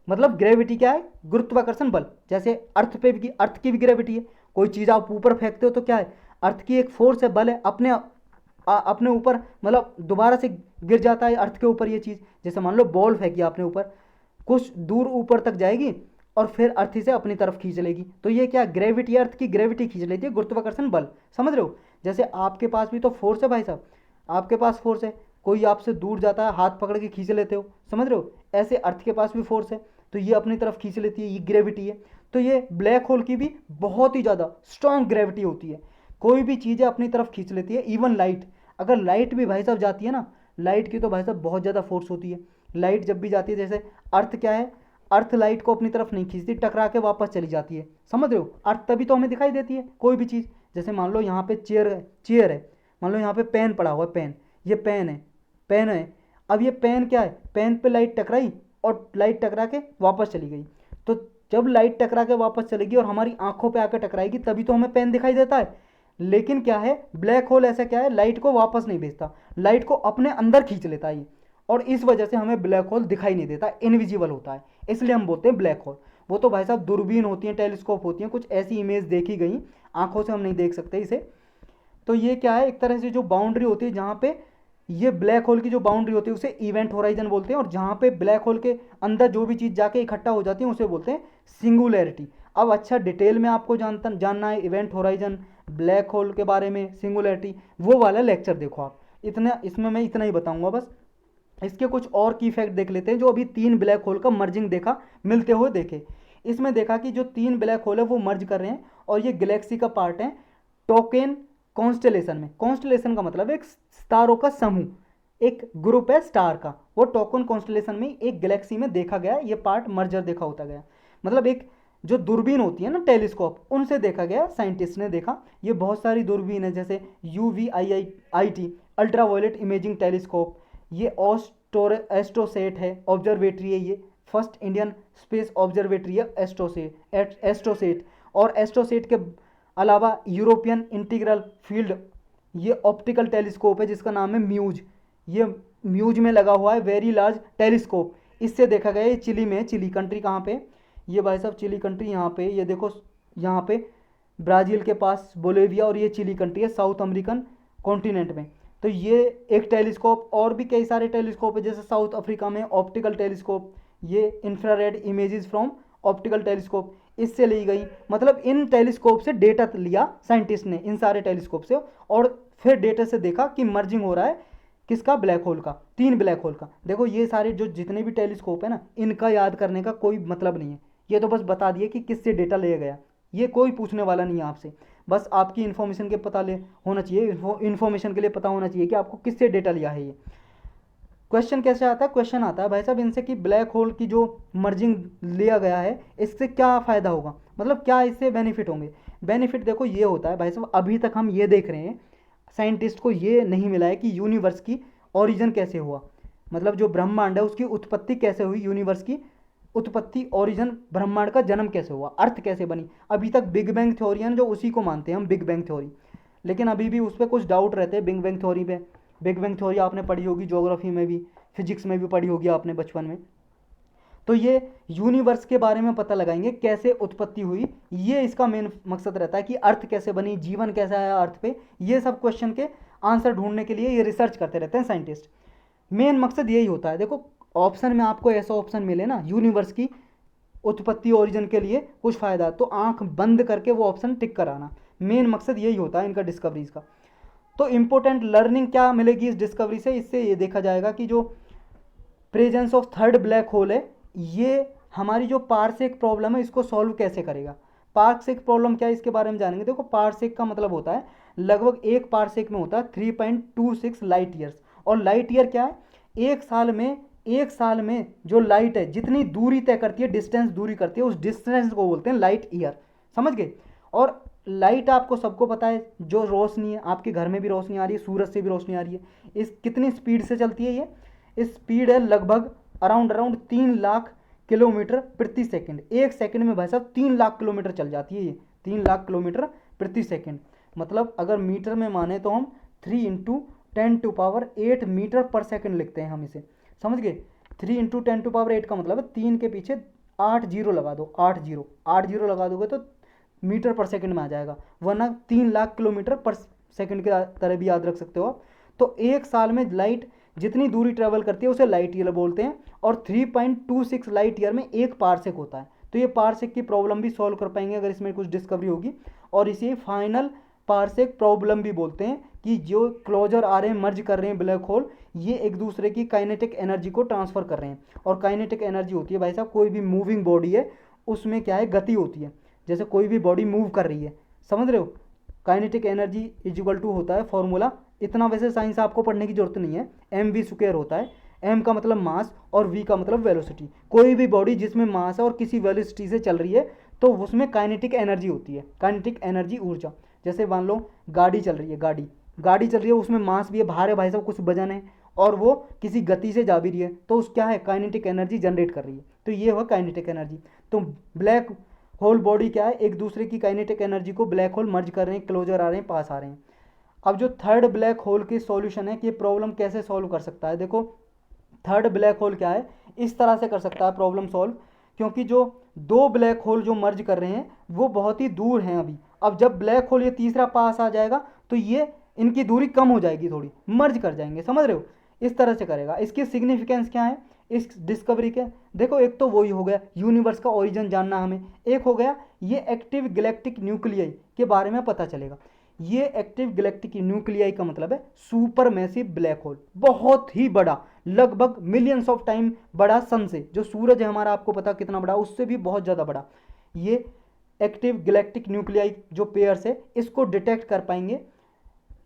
मतलब ग्रेविटी क्या है? गुरुत्वाकर्षण बल, जैसे अर्थ पे भी, अर्थ की भी ग्रेविटी है, कोई चीज़ आप ऊपर फेंकते हो तो क्या है? अर्थ की एक फोर्स है, बल है, अपने ऊपर, मतलब दोबारा से गिर जाता है अर्थ के ऊपर ये चीज़। जैसे मान लो बॉल फेंकी आपने ऊपर, कुछ दूर ऊपर तक जाएगी और फिर अर्थ से अपनी तरफ खींच लेगी, तो ये क्या? ग्रेविटी, अर्थ की ग्रेविटी खींच लेती है, गुरुत्वाकर्षण बल, समझ रहे हो। जैसे आपके पास भी तो फोर्स है भाई साहब, आपके पास फोर्स है, कोई आपसे दूर जाता है, हाथ पकड़ के खींच लेते हो, समझ रहे हो, ऐसे अर्थ के पास भी फोर्स है तो ये अपनी तरफ खींच लेती है, ये ग्रेविटी है। तो ये ब्लैक होल की भी बहुत ही ज़्यादा स्ट्रांग ग्रेविटी होती है, कोई भी चीज़ें अपनी तरफ खींच लेती है। इवन लाइट, अगर लाइट भी भाई साहब जाती है ना, लाइट की तो भाई साहब बहुत ज़्यादा फोर्स होती है। लाइट जब भी जाती है, जैसे अर्थ क्या है, अर्थ लाइट को अपनी तरफ नहीं खींचती, टकरा के वापस चली जाती है, समझ रहे हो। अर्थ तभी तो हमें दिखाई देती है कोई भी चीज़। जैसे मान लो यहाँ पे चेयर है, मान लो यहाँ पे पेन पड़ा हुआ है, पेन, ये पेन है। अब ये पेन क्या है, पेन पे लाइट टकराई और लाइट टकरा के वापस चली गई। तो जब लाइट टकरा के वापस चलेगी और हमारी आंखों पे आकर टकराएगी तभी तो हमें पेन दिखाई देता है। लेकिन क्या है, ब्लैक होल ऐसा क्या है, लाइट को वापस नहीं भेजता, लाइट को अपने अंदर खींच लेता है ये, और इस वजह से हमें ब्लैक होल दिखाई नहीं देता, इनविजिबल होता है, इसलिए हम बोलते हैं ब्लैक होल। वो तो भाई साहब दूरबीन होती है, टेलीस्कोप होती हैं, कुछ ऐसी इमेज देखी गई, आंखों से हम नहीं देख सकते इसे। तो ये क्या है, एक तरह से जो बाउंड्री होती है जहाँ पे ये ब्लैक होल की जो बाउंड्री होती है उसे इवेंट होराइजन बोलते हैं, और जहाँ पे ब्लैक होल के अंदर जो भी चीज़ जाके इकट्ठा हो जाती है उसे बोलते हैं सिंगुलैरिटी। अब अच्छा डिटेल में आपको जानना है इवेंट होराइजन, ब्लैक होल के बारे में, सिंगुलैरिटी, वो वाला लेक्चर देखो आप। इतना इसमें मैं इतना ही बताऊंगा बस। इसके कुछ और की फैक्ट देख लेते हैं। जो अभी 3 ब्लैक होल का मर्जिंग देखा, मिलते हुए देखे, इसमें देखा कि जो 3 ब्लैक होल है वो मर्ज कर रहे हैं और ये गैलेक्सी का पार्ट है टोकेन कॉन्स्टेलेशन में। कॉन्स्टेलेशन का मतलब एक स्टारों का समूह, एक ग्रुप है स्टार का, वो टोकन कॉन्स्टेलेशन में एक गैलेक्सी में देखा गया, ये पार्ट मर्जर देखा होता गया। मतलब एक जो दूरबीन होती है ना, टेलीस्कोप, उनसे देखा गया, साइंटिस्ट ने देखा। ये बहुत सारी दूरबीन है, जैसे UVIIT अल्ट्रावायलेट इमेजिंग टेलीस्कोप, ये एस्ट्रोसेट है, ऑब्जर्वेटरी है, ये फर्स्ट इंडियन स्पेस ऑब्जर्वेटरी है एस्ट्रोसेट। और एस्ट्रोसेट के अलावा यूरोपियन इंटीग्रल फील्ड, ये ऑप्टिकल टेलीस्कोप है जिसका नाम है म्यूज, ये म्यूज में लगा हुआ है, वेरी लार्ज टेलीस्कोप। इससे देखा गया, ये चिली में है। चिली कंट्री कहाँ पे, ये भाई साहब चिली कंट्री यहाँ पे, ये देखो यहाँ पे ब्राज़ील के पास बोलेविया, और ये चिली कंट्री है साउथ अमेरिकन कॉन्टिनेंट में। तो ये एक टेलीस्कोप, और भी कई सारे टेलीस्कोप है, जैसे साउथ अफ्रीका में ऑप्टिकल टेलीस्कोप, ये infrared images from optical telescope, इससे ली गई। मतलब इन टेलीस्कोप से डेटा लिया साइंटिस्ट ने, इन सारे टेलीस्कोप से, और फिर डेटा से देखा कि मर्जिंग हो रहा है किसका, ब्लैक होल का, 3 ब्लैक होल का। देखो ये सारे जो जितने भी टेलीस्कोप है ना, इनका याद करने का कोई मतलब नहीं है, ये तो बस बता दिए कि किससे डेटा लिया गया, ये कोई पूछने वाला नहीं है आपसे। बस आपकी इन्फॉर्मेशन के पता ले होना चाहिए, इन्फॉर्मेशन के लिए पता होना चाहिए कि आपको किससे डेटा लिया है ये। क्वेश्चन कैसे आता है, क्वेश्चन आता है भाई साहब इनसे कि ब्लैक होल की जो मर्जिंग लिया गया है इससे क्या फ़ायदा होगा, मतलब क्या इससे बेनिफिट होंगे। बेनिफिट देखो ये होता है भाई साहब, अभी तक हम ये देख रहे हैं, साइंटिस्ट को ये नहीं मिला है कि यूनिवर्स की ओरिजिन कैसे हुआ, मतलब जो ब्रह्मांड है उसकी उत्पत्ति कैसे हुई, यूनिवर्स की उत्पत्ति, ओरिजिन, ब्रह्मांड का जन्म कैसे हुआ, अर्थ कैसे बनी। अभी तक बिग बैंग थ्योरी है जो उसी को मानते हैं हम, बिग बैंग थ्योरी, लेकिन अभी भी उस पर कुछ डाउट रहते हैं बिग बैंग थ्योरी पे। बिग बैंग थ्योरी आपने पढ़ी होगी, ज्योग्राफी में भी, फिजिक्स में भी पढ़ी होगी आपने बचपन में। तो ये यूनिवर्स के बारे में पता लगाएंगे, कैसे उत्पत्ति हुई, ये इसका मेन मकसद रहता है कि अर्थ कैसे बनी, जीवन कैसे आया अर्थ पे, ये सब क्वेश्चन के आंसर ढूंढने के लिए ये रिसर्च करते रहते हैं साइंटिस्ट। मेन मकसद यही होता है। देखो ऑप्शन में आपको ऐसा ऑप्शन मिले ना, यूनिवर्स की उत्पत्ति ओरिजिन के लिए कुछ फ़ायदा, तो आंख बंद करके वो ऑप्शन टिक कराना, मेन मकसद यही होता है इनका डिस्कवरीज का। तो इंपॉर्टेंट लर्निंग क्या मिलेगी इस डिस्कवरी से, इससे ये देखा जाएगा कि जो presence of third black hole है, ये हमारी जो पारसेक प्रॉब्लम है इसको सॉल्व कैसे करेगा। पारसेक प्रॉब्लम क्या है इसके बारे में जानेंगे। देखो पारसेक का मतलब होता है लगभग एक पारसेक में होता है 3.26 लाइट ईयर्स, और लाइट ईयर क्या है, एक साल में जो लाइट है जितनी दूरी तय करती है, डिस्टेंस दूरी करती है, उस डिस्टेंस को बोलते हैं लाइट ईयर, समझ गए। और लाइट आपको सबको पता है, जो रोशनी है आपके घर में भी रोशनी आ रही है, सूरज से भी रोशनी आ रही है, इस कितनी स्पीड से चलती है ये, इस स्पीड है लगभग अराउंड 3 लाख किलोमीटर प्रति सेकंड। एक सेकंड में भाई साहब 3 लाख किलोमीटर चल जाती है ये, 3 लाख किलोमीटर प्रति सेकंड। मतलब अगर मीटर में माने तो हम 3 × 10⁸ मीटर पर सेकंड लिखते हैं हम इसे, समझ गए। 3 × 10⁸ का मतलब है 3 के पीछे 8 जीरो लगा दो, 8 जीरो लगा दोगे तो मीटर पर सेकंड में आ जाएगा, वरना 3 लाख किलोमीटर पर सेकंड के तरह भी याद रख सकते हो आप। तो एक साल में लाइट जितनी दूरी ट्रेवल करती है उसे लाइट ईयर बोलते हैं, और 3.26 लाइट ईयर में एक पारसेक होता है। तो ये पारसेक की प्रॉब्लम भी सॉल्व कर पाएंगे अगर इसमें कुछ डिस्कवरी होगी, और इसे फाइनल पारसेक प्रॉब्लम भी बोलते हैं कि जो क्लोजर आ रहे हैं, मर्ज कर रहे हैं ब्लैक होल, ये एक दूसरे की काइनेटिक एनर्जी को ट्रांसफर कर रहे हैं। और काइनेटिक एनर्जी होती है भाई साहब, कोई भी मूविंग बॉडी है उसमें क्या है, गति होती है। जैसे कोई भी बॉडी मूव कर रही है, समझ रहे हो, kinetic energy is equal to होता है फॉर्मूला, इतना वैसे साइंस आपको पढ़ने की जरूरत नहीं है, एम वी स्क्वायर होता है। एम का मतलब मास और वी का मतलब वेलोसिटी। कोई भी बॉडी जिसमें मास है और किसी वेलोसिटी से चल रही है तो उसमें काइनेटिक एनर्जी होती है, काइनेटिक एनर्जी ऊर्जा। जैसे मान लो गाड़ी चल रही है, गाड़ी चल रही है, उसमें मास भी है, भार है भाई साहब, कुछ वजन है, और वो किसी गति से जा भी रही है, तो उस क्या है, काइनेटिक एनर्जी जनरेट कर रही है। तो ये हुआ काइनेटिक एनर्जी। तो ब्लैक होल बॉडी क्या है, एक दूसरे की काइनेटिक एनर्जी को ब्लैक होल मर्ज कर रहे हैं, क्लोजर आ रहे हैं, पास आ रहे हैं। अब जो थर्ड ब्लैक होल की सॉल्यूशन है कि प्रॉब्लम कैसे सॉल्व कर सकता है, देखो थर्ड ब्लैक होल क्या है, इस तरह से कर सकता है प्रॉब्लम सॉल्व, क्योंकि जो दो ब्लैक होल जो मर्ज कर रहे हैं वो बहुत ही दूर हैं अभी। अब जब ब्लैक होल ये तीसरा पास आ जाएगा तो ये इनकी दूरी कम हो जाएगी, थोड़ी मर्ज कर जाएंगे, समझ रहे हो, इस तरह से करेगा। इसकी सिग्निफिकेंस क्या है इस डिस्कवरी के, देखो एक तो वही हो गया यूनिवर्स का ओरिजिन जानना हमें, एक हो गया ये एक्टिव गैलेक्टिक न्यूक्लियाई के बारे में पता चलेगा। ये एक्टिव गैलेक्टिक न्यूक्लियाई का मतलब है सुपर मैसिव ब्लैक होल, बहुत ही बड़ा, लगभग मिलियंस ऑफ टाइम बड़ा सन से, जो सूरज है हमारा आपको पता कितना बड़ा, उससे भी बहुत ज़्यादा बड़ा। ये एक्टिव गैलेक्टिक न्यूक्लियाई जो पेयर्स है इसको डिटेक्ट कर पाएंगे।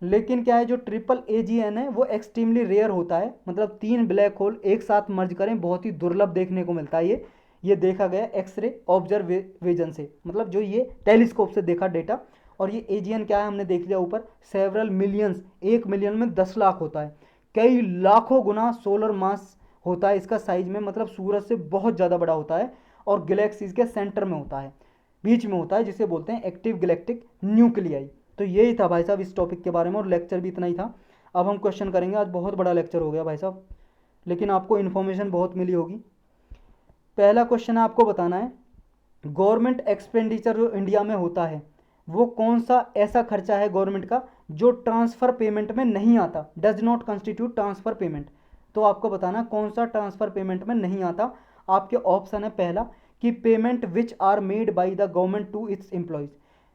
लेकिन क्या है, जो ट्रिपल AGN है वो एक्सट्रीमली रेयर होता है, मतलब 3 ब्लैक होल एक साथ मर्ज करें बहुत ही दुर्लभ देखने को मिलता है। ये देखा गया एक्सरे ऑब्जर्वेशन से, मतलब जो ये टेलीस्कोप से देखा डेटा। और ये AGN क्या है हमने देख लिया ऊपर, सेवरल मिलियंस, 1 मिलियन में 10 लाख होता है, कई लाखों गुना सोलर मास होता है इसका साइज में, मतलब सूरज से बहुत ज़्यादा बड़ा होता है, और गैलेक्सीज के सेंटर में होता है, बीच में होता है, जिसे बोलते हैं एक्टिव गैलेक्टिक न्यूक्लियाई। तो यही था भाई साहब इस टॉपिक के बारे में, और लेक्चर भी इतना ही था। अब हम क्वेश्चन करेंगे, आज बहुत बड़ा लेक्चर हो गया भाई साहब, लेकिन आपको इन्फॉर्मेशन बहुत मिली होगी। पहला क्वेश्चन है, आपको बताना है गवर्नमेंट एक्सपेंडिचर जो इंडिया में होता है वो कौन सा ऐसा खर्चा है गवर्नमेंट का जो ट्रांसफ़र पेमेंट में नहीं आता, does not constitute transfer payment. तो आपको बताना कौन सा ट्रांसफ़र पेमेंट में नहीं आता। आपके ऑप्शन है पहला कि payment which are made by the government to its employees,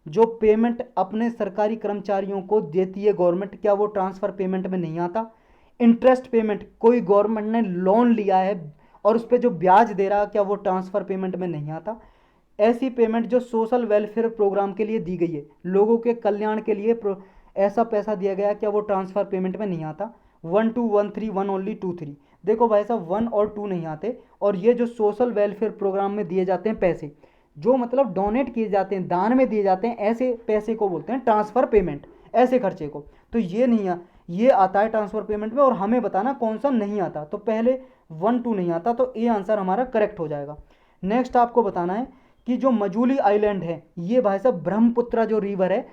जो पेमेंट अपने सरकारी कर्मचारियों को देती है गवर्नमेंट, क्या वो ट्रांसफ़र पेमेंट में नहीं आता। इंटरेस्ट पेमेंट, कोई गवर्नमेंट ने लोन लिया है और उस पर जो ब्याज दे रहा, क्या वो ट्रांसफ़र पेमेंट में नहीं आता। ऐसी पेमेंट जो सोशल वेलफेयर प्रोग्राम के लिए दी गई है, लोगों के कल्याण के लिए ऐसा पैसा दिया गया, क्या वो ट्रांसफ़र पेमेंट में नहीं आता। 1 2 1 3 1 ओनली 2 3, देखो भाई साहब 1 और 2 नहीं आते। और ये जो सोशल वेलफेयर प्रोग्राम में दिए जाते हैं पैसे, जो मतलब डोनेट किए जाते हैं, दान में दिए जाते हैं, ऐसे पैसे को बोलते हैं ट्रांसफ़र पेमेंट, ऐसे खर्चे को। तो ये नहीं ये आता है ट्रांसफ़र पेमेंट में, और हमें बताना कौन सा नहीं आता। तो पहले 1 2 नहीं आता, तो ए आंसर हमारा करेक्ट हो जाएगा। नेक्स्ट आपको बताना है कि जो मजूली आइलैंड है, ये भाई साहब ब्रह्मपुत्रा जो रिवर है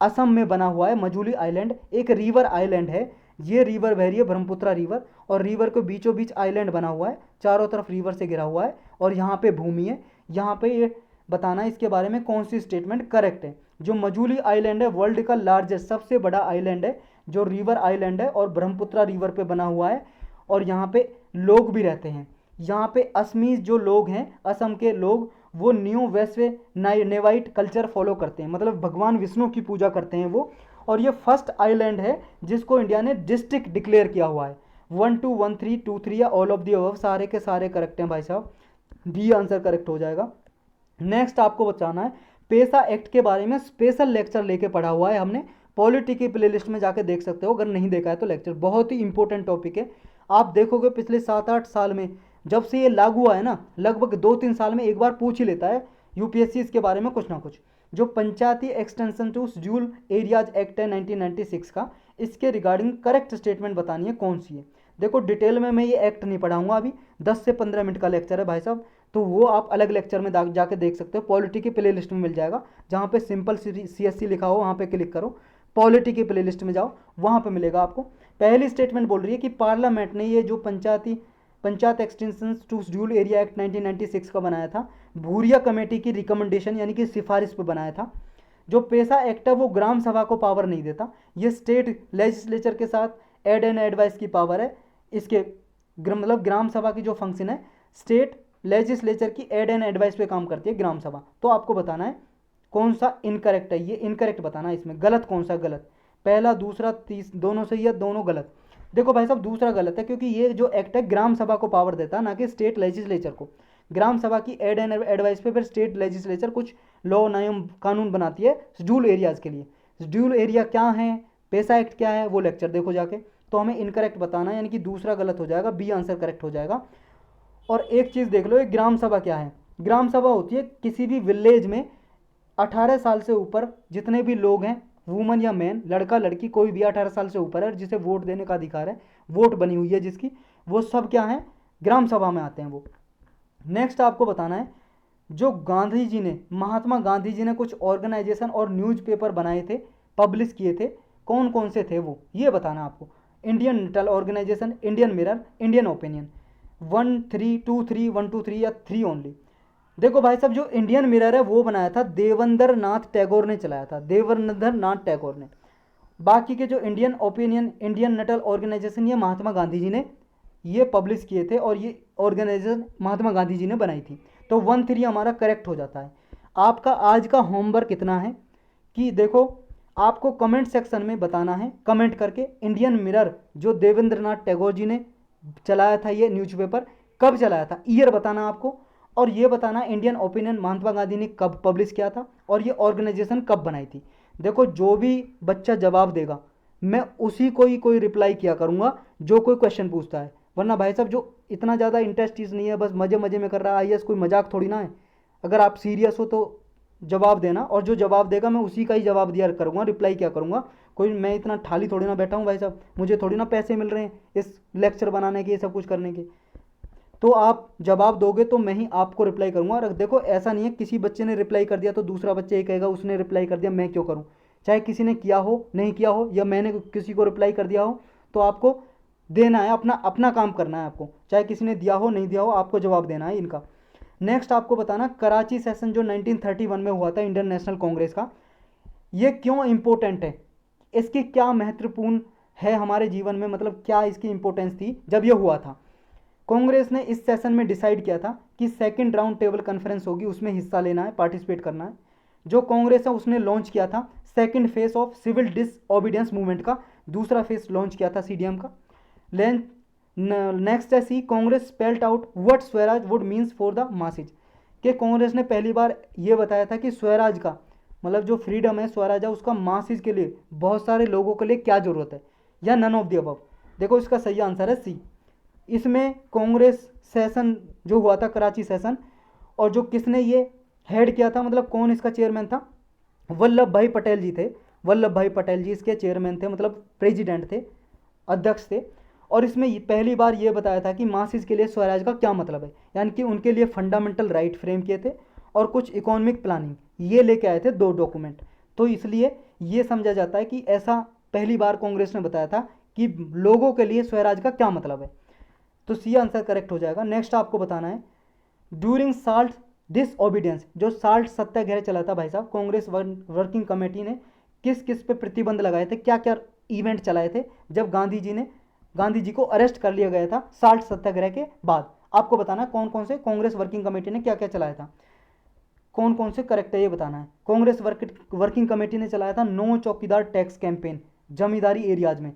असम में बना हुआ है, मजूली आइलैंड एक रिवर आइलैंड है। ये रिवर बह रही है ब्रह्मपुत्रा रिवर, और रिवर के बीचों बीच आइलैंड बना हुआ है, चारों तरफ रिवर से घिरा हुआ है, और यहाँ पे भूमि है। यहाँ पे ये बताना इसके बारे में कौन सी स्टेटमेंट करेक्ट है। जो मजूली आइलैंड है वर्ल्ड का लार्जेस्ट, सबसे बड़ा आइलैंड है, जो रिवर आइलैंड है और ब्रह्मपुत्रा रिवर पे बना हुआ है, और यहाँ पे लोग भी रहते हैं। यहाँ पे असमीज जो लोग हैं, असम के लोग, वो न्यू वैश्व नेवाइट कल्चर फॉलो करते हैं, मतलब भगवान विष्णु की पूजा करते हैं वो। और ये फर्स्ट आइलैंड है जिसको इंडिया ने डिस्ट्रिक्ट डिक्लेयर किया हुआ है। 1 2 1 3 2 3 या ऑल ऑफ दी अबव, सारे के सारे करेक्ट हैं भाई साहब, डी आंसर करेक्ट हो जाएगा। नेक्स्ट आपको बताना है पेसा एक्ट के बारे में स्पेशल लेक्चर लेके पढ़ा हुआ है हमने, पॉलिटी की प्लेलिस्ट में जाके देख सकते हो, अगर नहीं देखा है तो लेक्चर बहुत ही इंपॉर्टेंट टॉपिक है। आप देखोगे पिछले 7-8 साल में जब से ये लागू हुआ है ना, लगभग 2-3 साल में एक बार पूछ ही लेता है यूपीएससी इसके बारे में कुछ ना कुछ। जो Panchayati extension to scheduled areas act है 1996 का, इसके रिगार्डिंग करेक्ट स्टेटमेंट बतानी है कौन सी है। देखो डिटेल में मैं ये एक्ट नहीं पढ़ाऊंगा अभी, 10 से 15 मिनट का लेक्चर है भाई साहब, तो वो आप अलग लेक्चर में जाके देख सकते हो, पॉलिटी की प्ले लिस्ट में मिल जाएगा, जहाँ पे सिंपल CSC लिखा हो वहाँ पे क्लिक करो, पॉलिटी की प्ले लिस्ट में जाओ, वहाँ पे मिलेगा आपको। पहली स्टेटमेंट बोल रही है कि पार्लियामेंट ने ये जो panchayat extension to schedule area act 1996 का बनाया था, भूरिया कमेटी की रिकमेंडेशन यानी कि सिफारिश पर बनाया था। जो पेसा एक्ट है वो ग्राम सभा को पावर नहीं देता, ये स्टेट लेजिस्लेचर के साथ एड एंड एडवाइस की पावर है। इसके मतलब ग्राम सभा की जो फंक्शन है, स्टेट लेजिस्लेचर की एड एंड एडवाइस पे काम करती है ग्राम सभा। तो आपको बताना है कौन सा इनकरेक्ट है, ये इनकरेक्ट बताना है, इसमें गलत कौन सा गलत। पहला दूसरा दोनों सही है, दोनों गलत। देखो भाई साहब दूसरा गलत है, क्योंकि ये जो एक्ट है ग्राम सभा को पावर देता है, ना कि स्टेट लेजिस्लेचर को। ग्राम सभा की एड एंड एडवाइस पे फिर स्टेट लेजिस्लेचर कुछ लॉ नियम कानून बनाती है शेड्यूल एरियाज के लिए। शेड्यूल एरिया क्या है, पैसा एक्ट क्या है, वो लेक्चर देखो जाके। तो हमें इनकरेक्ट बताना है, यानी कि दूसरा गलत हो जाएगा, बी आंसर करेक्ट हो जाएगा। और एक चीज़ देख लो, ये ग्राम सभा क्या है। ग्राम सभा होती है किसी भी विलेज में 18 साल से ऊपर जितने भी लोग हैं, वुमन या मैन, लड़का लड़की कोई भी 18 साल से ऊपर है जिसे वोट देने का अधिकार है, वोट बनी हुई है जिसकी, वो सब क्या है, ग्राम सभा में आते हैं वो। नेक्स्ट आपको बताना है, जो गांधी जी ने, महात्मा गांधी जी ने कुछ ऑर्गेनाइजेशन और न्यूज़पेपर बनाए थे, पब्लिश किए थे, कौन कौन से थे वो, ये बताना आपको। Indian Natal Organisation, Indian Mirror, Indian Opinion. 1 3 2 3 1 2 3 या 3 ओनली। देखो भाई साहब जो इंडियन मिरर है वो बनाया था देवेंद्र नाथ टैगोर ने, चलाया था देवेंद्र नाथ टैगोर ने। बाकी के जो Indian Opinion, Indian Natal Organisation, ये महात्मा गांधी जी ने ये पब्लिश किए थे और ये ऑर्गेनाइजेशन महात्मा गांधी जी ने बनाई थी। तो 1 3 हमारा करेक्ट हो जाता है। आपका आज का होमवर्क इतना है कि देखो आपको कमेंट सेक्शन में बताना है, कमेंट करके, इंडियन मिरर जो देवेंद्र नाथ टैगोर जी ने चलाया था, ये न्यूज़पेपर कब चलाया था, ईयर बताना आपको। और ये बताना इंडियन ओपिनियन महात्मा गांधी ने कब पब्लिश किया था और ये ऑर्गेनाइजेशन कब बनाई थी। देखो जो भी बच्चा जवाब देगा मैं उसी को ही कोई रिप्लाई किया करूँगा जो कोई क्वेश्चन पूछता है। वरना भाई साहब जो इतना ज़्यादा इंटरेस्ट चीज़ नहीं है, बस मज़े मज़े में कर रहा है, आईएएस कोई मजाक थोड़ी ना है। अगर आप सीरियस हो तो जवाब देना, और जो जवाब देगा मैं उसी का ही जवाब दिया करूँगा, रिप्लाई क्या करूँगा। कोई मैं इतना ठाली थोड़ी ना बैठा हूँ भाई साहब, मुझे थोड़ी ना पैसे मिल रहे हैं इस लेक्चर बनाने के, ये सब कुछ करने के। तो आप जवाब दोगे तो मैं ही आपको रिप्लाई करूँगा। और देखो ऐसा नहीं है किसी बच्चे ने रिप्लाई कर दिया तो दूसरा बच्चा ये कहेगा उसने रिप्लाई कर दिया मैं क्यों करूँ। चाहे किसी ने किया हो, नहीं किया हो, या मैंने किसी को रिप्लाई कर दिया हो, तो आपको देना है, अपना अपना काम करना है आपको। चाहे किसी ने दिया हो नहीं दिया हो, आपको जवाब देना है इनका। नेक्स्ट आपको बताना, कराची सेशन जो 1931 में हुआ था इंडियन नेशनल कांग्रेस का, ये क्यों इम्पोर्टेंट है, इसकी क्या महत्वपूर्ण है हमारे जीवन में, मतलब क्या इसकी इंपॉर्टेंस थी जब ये हुआ था। कांग्रेस ने इस सेशन में डिसाइड किया था कि सेकंड राउंड टेबल कॉन्फ्रेंस होगी, उसमें हिस्सा लेना है, पार्टिसिपेट करना है। जो कांग्रेस है उसने लॉन्च किया था second phase of civil disobedience movement का, दूसरा फेज लॉन्च किया था सीडीएम का। नेक्स्ट है C, Congress spelt out what swaraj would means for the masses, कि कांग्रेस ने पहली बार ये बताया था कि स्वराज का मतलब जो फ्रीडम है, स्वराज है, उसका मासेज के लिए, बहुत सारे लोगों के लिए क्या ज़रूरत है, या नन ऑफ द अबव। देखो इसका सही आंसर है सी। इसमें कांग्रेस सेशन जो हुआ था कराची सेशन, और जो किसने ये हेड किया था, मतलब कौन इसका चेयरमैन था, वल्लभ भाई पटेल जी थे। वल्लभ भाई पटेल जी इसके चेयरमैन थे, मतलब प्रेसिडेंट थे, अध्यक्ष थे। और इसमें पहली बार ये बताया था कि मासिस के लिए स्वराज का क्या मतलब है, यानी कि उनके लिए फंडामेंटल राइट फ्रेम किए थे और कुछ इकोनॉमिक प्लानिंग ये लेके आए थे, 2 डॉक्यूमेंट। तो इसलिए ये समझा जाता है कि ऐसा पहली बार कांग्रेस ने बताया था कि लोगों के लिए स्वराज का क्या मतलब है। तो सी आंसर करेक्ट हो जाएगा। नेक्स्ट आपको बताना है, ड्यूरिंग साल्ट डिसओबीडियंस, जो साल्ट सत्याग्रह चला था भाई साहब, कांग्रेस वर्किंग कमेटी ने किस किस पे प्रतिबंध लगाए थे, क्या क्या इवेंट चलाए थे जब गांधी जी को अरेस्ट कर लिया गया था साल्ट सत्याग्रह के बाद। आपको बताना कौन कौन से कांग्रेस वर्किंग कमेटी ने क्या क्या चलाया था, कौन कौन से करेक्ट है ये बताना है। कांग्रेस वर्किंग कमेटी ने चलाया था नो चौकीदार टैक्स कैंपेन जमींदारी एरियाज में।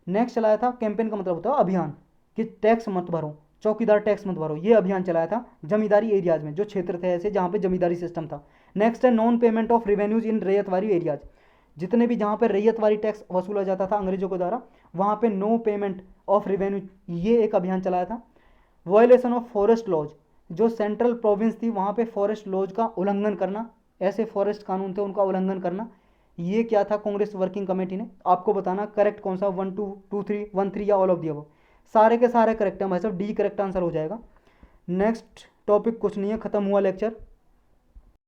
नेक्स्ट चलाया था, कैंपेन का मतलब होता है अभियान, कि टैक्स मत भरो, चौकीदार टैक्स मत भरो, ये अभियान चलाया था जमींदारी एरियाज में, जो क्षेत्र थे ऐसे जहाँ पे जमींदारी सिस्टम था। नेक्स्ट है non payment of revenues in ryotwari areas, जितने भी जहाँ पे रैयतवारी टैक्स वसूला जाता था अंग्रेजों के द्वारा, वहाँ पे नो पेमेंट ऑफ रिवेन्यू, ये एक अभियान चलाया था। वायलेशन ऑफ फॉरेस्ट लॉज, जो सेंट्रल प्रोविंस थी वहाँ पे फॉरेस्ट लॉज का उल्लंघन करना, ऐसे फॉरेस्ट कानून थे उनका उल्लंघन करना, ये क्या था कांग्रेस वर्किंग कमेटी ने। आपको बताना करेक्ट कौन सा, 1 2 2 3 1 3 या ऑल ऑफ दी अबव। सारे के सारे करेक्ट हैं भाई साहब, डी करेक्ट आंसर हो जाएगा। नेक्स्ट टॉपिक कुछ नहीं है, खत्म हुआ लेक्चर।